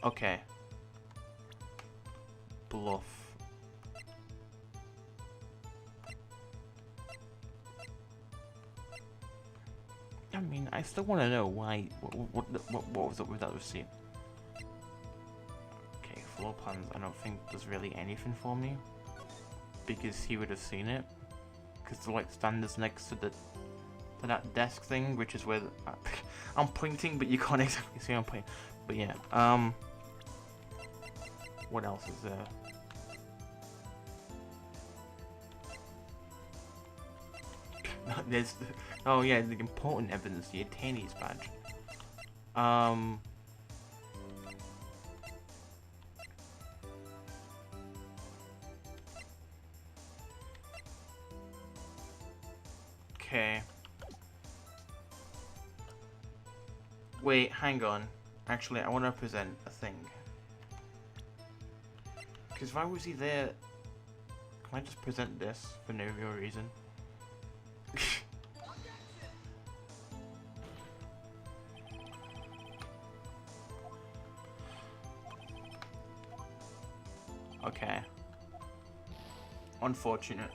Okay. Bluff. I mean, I still want to know why. What was up with that receipt? Okay, floor plans. I don't think there's really anything for me because he would have seen it. Because the light stand is next to that desk thing, which is where I'm pointing, but you can't exactly see I'm pointing. But yeah, what else is there? There's, oh yeah, the important evidence, the attainee's badge. Okay. Wait, hang on. Actually, I want to present a thing. Because why was he there? Can I just present this for no real reason? Okay. Unfortunate.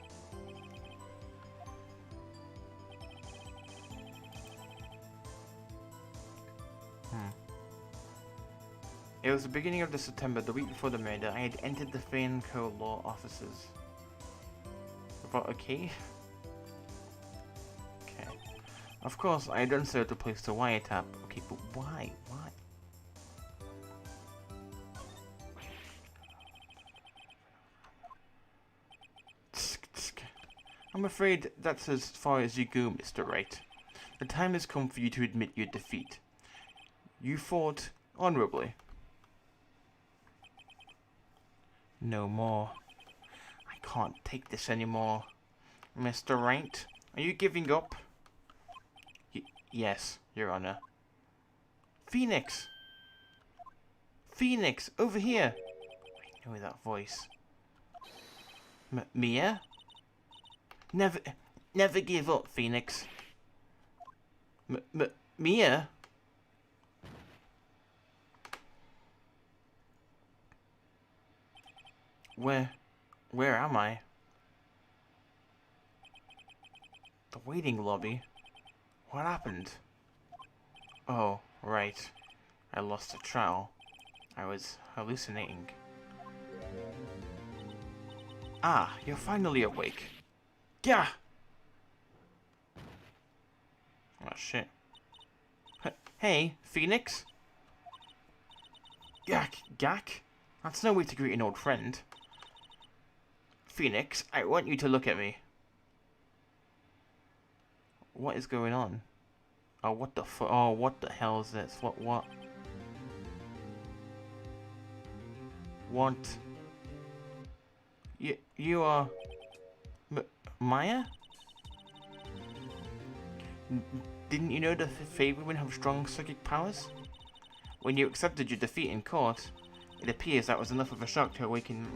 It was the beginning of September, the week before the murder. I had entered the Fainco law offices. About a key? Okay. Of course, I had done so to place the wiretap. Okay, but why? Why? I'm afraid that's as far as you go, Mr. Wright. The time has come for you to admit your defeat. You fought honorably. No more. I can't take this anymore. Mr. Wright, are you giving up? Yes, Your Honor. Phoenix! Phoenix, over here! I know that voice. Mia? Never give up, Phoenix. Mia? Where am I? The waiting lobby? What happened? Oh, right. I lost the trial. I was hallucinating. Ah, you're finally awake. Yeah! Oh shit. Hey, Phoenix? Gak? That's no way to greet an old friend. Phoenix, I want you to look at me. What is going on? Oh, what the oh, what the hell is this? What? What? You are... Maya? Didn't you know the Fey women have strong psychic powers? When you accepted your defeat in court, it appears that was enough of a shock to awaken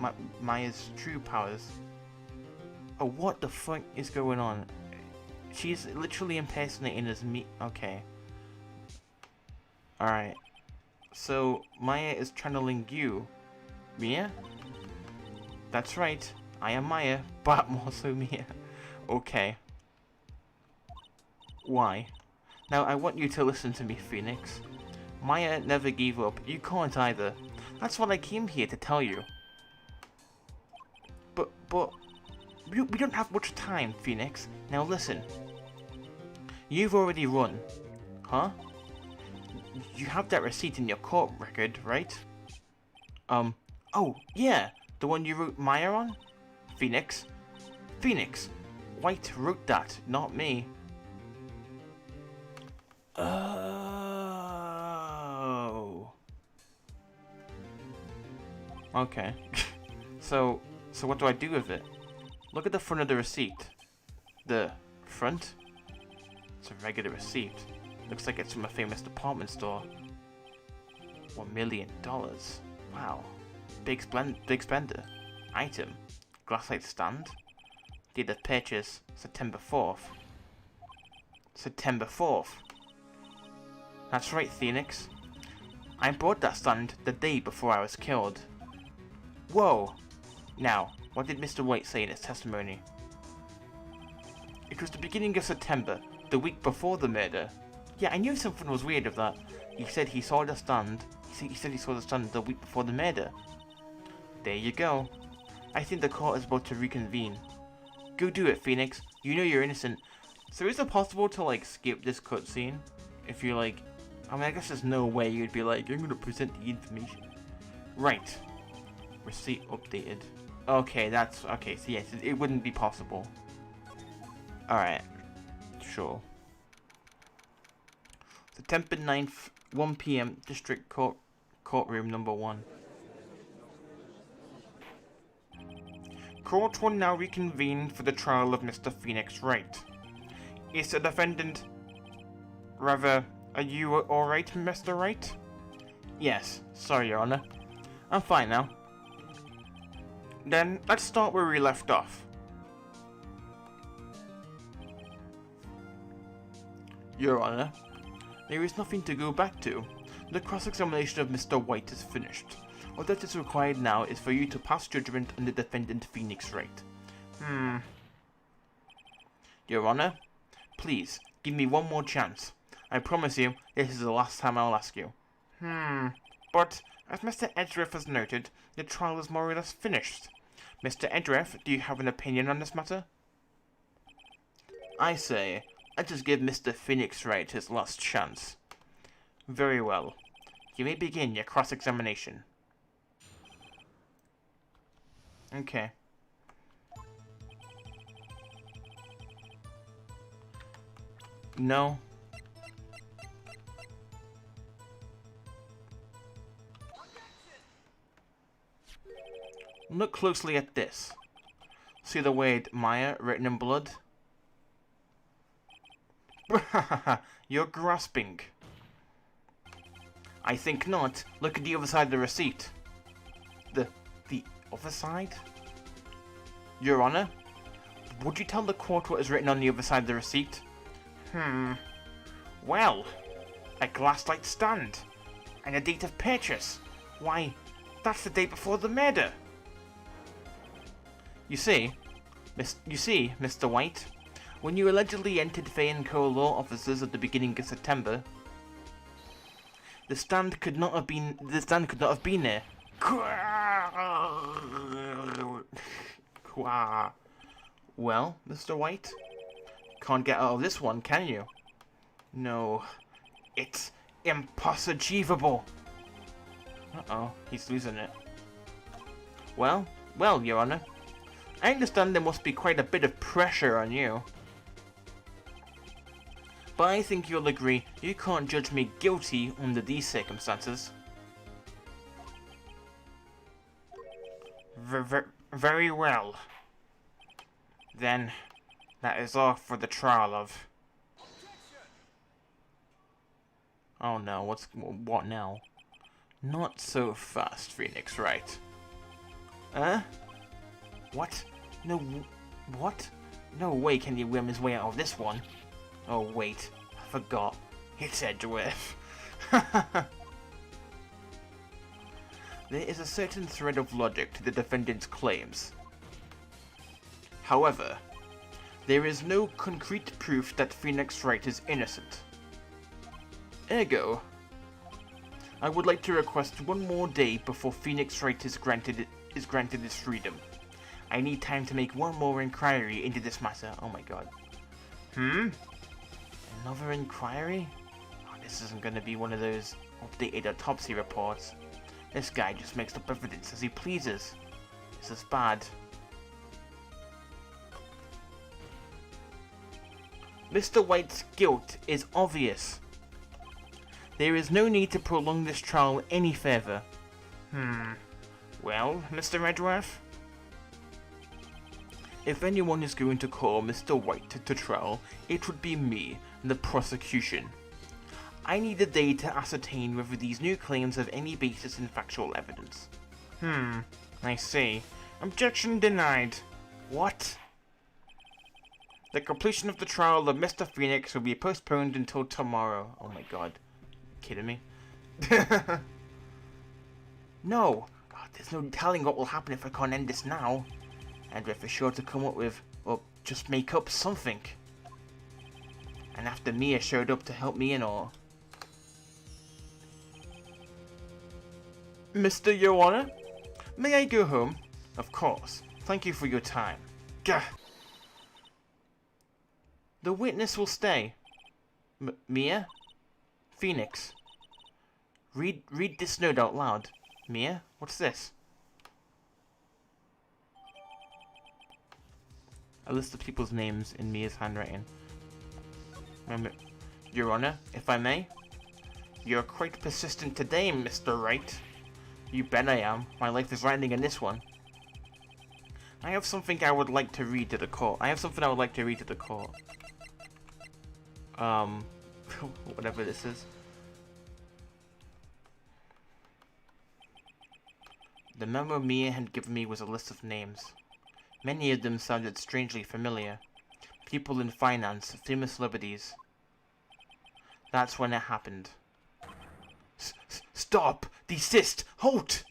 Maya's true powers. Oh, what the fuck is going on? She's literally impersonating as me. Okay. Alright. So, Maya is channeling you. Mia? That's right. I am Maya, but I'm also Mia. Okay. Why? Now, I want you to listen to me, Phoenix. Maya never gave up. You can't either. That's what I came here to tell you. But, we don't have much time, Phoenix. Now listen. You've already run. Huh? You have that receipt in your court record, right? Oh, yeah. The one you wrote Maya on? Phoenix? Phoenix. Wright wrote that, not me. Oh. Okay. So what do I do with it? Look at the front of the receipt. The front? It's a regular receipt. Looks like it's from a famous department store. $1 million. Wow. Big spender. Item. Glasslight stand. Date of purchase. September 4th. September 4th. That's right, Phoenix. I bought that stand the day before I was killed. Whoa! Now, what did Mr. Wright say in his testimony? It was the beginning of September, the week before the murder. Yeah, I knew something was weird with that. He said he saw the stand. He said he saw the stand the week before the murder. There you go. I think the court is about to reconvene. Go do it, Phoenix. You know you're innocent. So is it possible to, like, skip this cutscene? If you, like... I mean, I guess there's no way you'd be like, I'm gonna present the information. Right. Receipt updated. Okay, that's... Okay, so yes, it wouldn't be possible. Alright. Sure. September 9th, 1 PM, District Courtroom number 1. Court will now reconvene for the trial of Mr. Phoenix Wright. Is the defendant... Rather, are you alright, Mr. Wright? Yes, sorry, Your Honor. I'm fine now. Then, let's start where we left off. Your Honor, there is nothing to go back to. The cross-examination of Mr. Wright is finished. All that is required now is for you to pass judgment on the defendant Phoenix Wright. Your Honor, please, give me one more chance. I promise you, this is the last time I'll ask you. But, as Mr. Edgeworth has noted, the trial is more or less finished. Mr. Edgeworth, do you have an opinion on this matter? I say, let's just give Mr. Phoenix Wright his last chance. Very well. You may begin your cross-examination. Okay. No. Look closely at this. See the word Maya written in blood? You're grasping. I think not. Look at the other side of the receipt. The other side? Your Honor, would you tell the court what is written on the other side of the receipt? Well, a glasslight stand. And a date of purchase. Why, that's the day before the murder. You see, Mr. White, when you allegedly entered Fayenco law offices at the beginning of September, the stand could not have been there. Well, Mr. White, can't get out of this one, can you? No, it's impossible. Uh-oh, he's losing it. Well, Your Honor, I understand there must be quite a bit of pressure on you. But I think you'll agree you can't judge me guilty under these circumstances. Very well. Then, that is all for the trial of... Oh no, what now? Not so fast, Phoenix Wright. Huh? What? No, what? No way can you whim his way out of this one. Oh wait, I forgot. It's Edgeworth. There is a certain thread of logic to the defendant's claims. However, there is no concrete proof that Phoenix Wright is innocent. Ergo, I would like to request one more day before Phoenix Wright is granted his freedom. I need time to make one more inquiry into this matter. Oh my god. Another inquiry? Oh, this isn't going to be one of those updated autopsy reports. This guy just makes up evidence as he pleases. This is bad. Mr. White's guilt is obvious. There is no need to prolong this trial any further. Well, Mr. Redworth? If anyone is going to call Mr. White to trial, it would be me, the prosecution. I need a day to ascertain whether these new claims have any basis in factual evidence. I see. Objection denied. What? The completion of the trial of Mr. Phoenix will be postponed until tomorrow. Oh my god. Kidding me? No! Oh, there's no telling what will happen if I can't end this now. Redworth is sure to come up with, or just make up something. And after Mia showed up to help me and all. Mr. Your Honor? May I go home? Of course. Thank you for your time. Gah! The witness will stay. Mia? Phoenix. Read this note out loud. Mia? What's this? A list of people's names in Mia's handwriting. Your Honor, if I may? You're quite persistent today, Mr. Wright. You bet I am. My life is riding in this one. I have something I would like to read to the court. Whatever this is. The memo Mia had given me was a list of names. Many of them sounded strangely familiar. People in finance, famous celebrities. That's when it happened. Stop! Desist! Halt!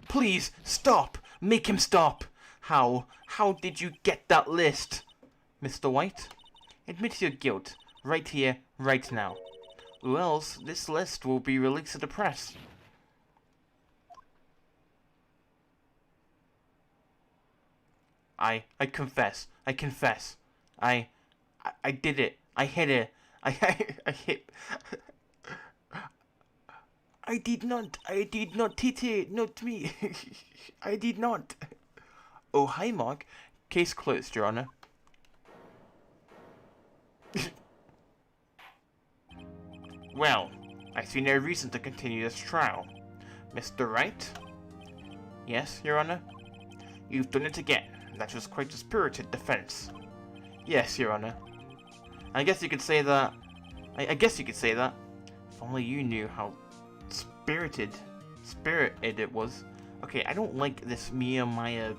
Please, stop! Make him stop! How did you get that list? Mr. White? Admit your guilt. Right here, right now. Or else, this list will be released to the press. I confess. I did it. I hit it. I hit. I did not, TT, not me. I did not. Oh, hi, Mark. Case closed, Your Honor. Well, I see no reason to continue this trial. Mr. Wright? Yes, Your Honor? You've done it again. That was quite a spirited defense. Yes, Your Honor. I guess you could say that. I guess you could say that. If only you knew how spirited it was. Okay, I don't like this Maya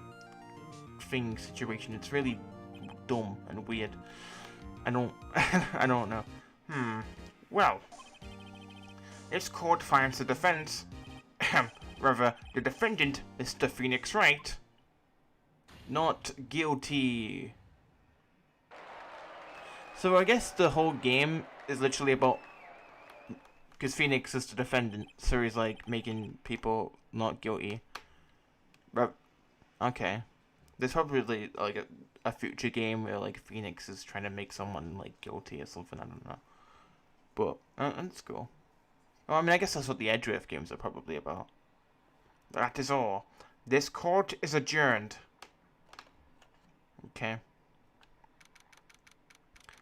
thing situation. It's really dumb and weird. I don't know. Well, this court finds the defense, rather the defendant, Mr. Phoenix Wright, not guilty. So I guess the whole game is literally about, because Phoenix is the defendant, so he's like making people not guilty. Okay. There's probably like a future game where like Phoenix is trying to make someone like guilty or something, I don't know. But, that's cool. Well, I mean, I guess that's what the Edgeworth games are probably about. That is all. This court is adjourned. Okay.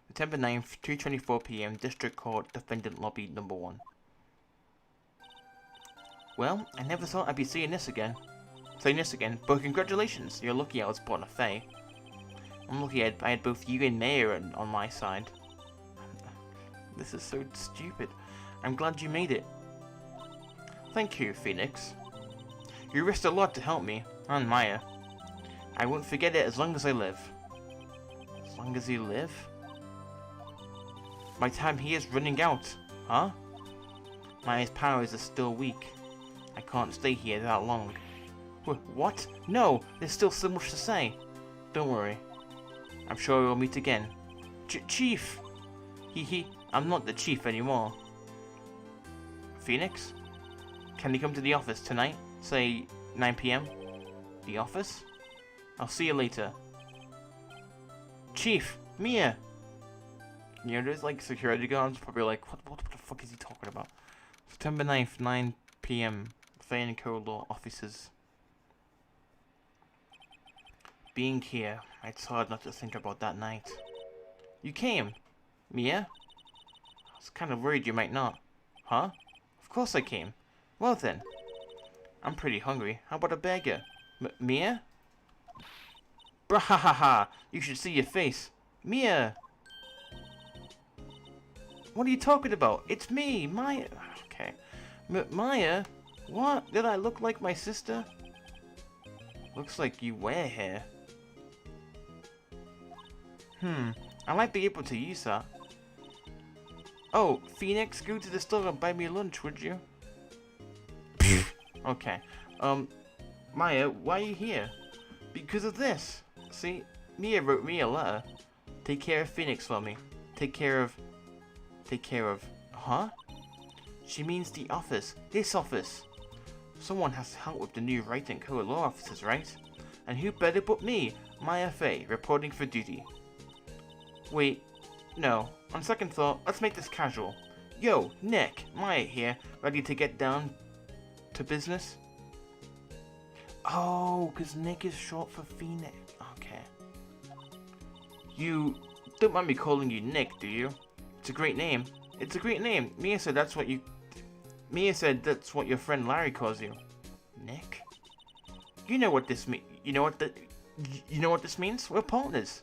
September 9th, 2:24 PM, District Court, Defendant Lobby number 1. Well, I never thought I'd be saying this again, but congratulations, you're lucky I was born a Fae. I'm lucky I had both you and Mayor on my side. This is so stupid. I'm glad you made it. Thank you, Phoenix. You risked a lot to help me, and Maya. I won't forget it as long as I live. As long as you live? My time here is running out, huh? Maya's powers are still weak. I can't stay here that long. What? No, there's still so much to say. Don't worry. I'm sure we'll meet again. Chief! I'm not the chief anymore. Phoenix? Can you come to the office tonight? Say 9 p.m.? The office? I'll see you later. Chief! Mia! You know, there's like security guards probably like, what the fuck is he talking about? September 9th, 9 p.m. Fane and Corridor offices. Being here, it's hard not to think about that night. You came? Mia? I was kind of worried you might not. Huh? Of course I came. Well then. I'm pretty hungry. How about a burger? Mia? Brahahaha! You should see your face. Mia! What are you talking about? It's me, Maya. Okay. Maya? What? Did I look like my sister? Looks like you wear hair. I might be able to use that. Oh, Phoenix, go to the store and buy me lunch, would you? Okay. Maya, why are you here? Because of this. See, Mia wrote me a letter. Take care of Phoenix for me. Take care of... Huh? She means the office. This office. Someone has to help with the new Wright and Co. law offices, right? And who better but me, Maya Fey, reporting for duty. Wait, no. On second thought, let's make this casual. Yo, Nick, Maya here, ready to get down to business? Oh, because Nick is short for Phoenix. Okay. You don't mind me calling you Nick, do you? It's a great name. It's a great name. Mia said that's what your friend Larry calls you. Nick? You know what this means. You know what this means? We're partners.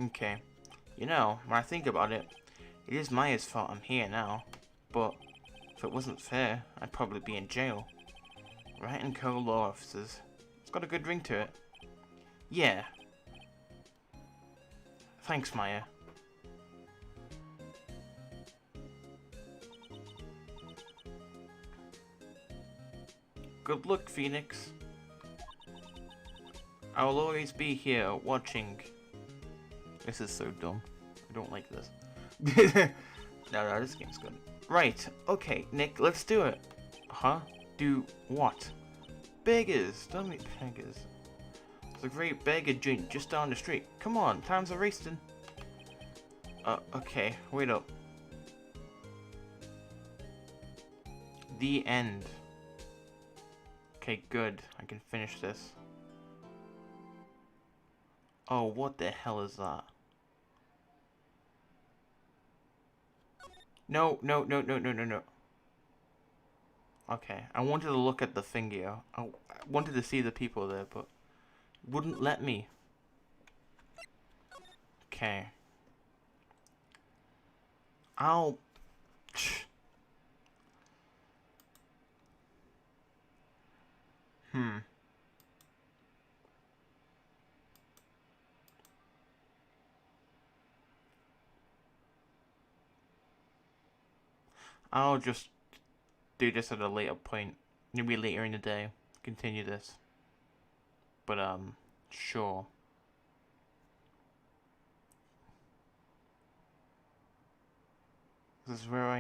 Okay. You know, when I think about it, it is Maya's fault I'm here now. But if it wasn't fair, I'd probably be in jail. Wright and Co. law officers. It's got a good ring to it. Yeah. Thanks, Maya. Good luck, Phoenix. I will always be here watching. This is so dumb. I don't like this. No, this game's good. Right, okay, Nick, let's do it. Huh? Do what? Beggars. Don't meet beggars. There's a great beggar joint just down the street. Come on, times are racing. Okay, wait up. The end. Okay, good. I can finish this. Oh, what the hell is that? No. Okay, I wanted to look at the thingy. I wanted to see the people there, but it wouldn't let me. Okay. I'll... I'll just do this at a later point. Maybe later in the day. Continue this. But, sure. This is where I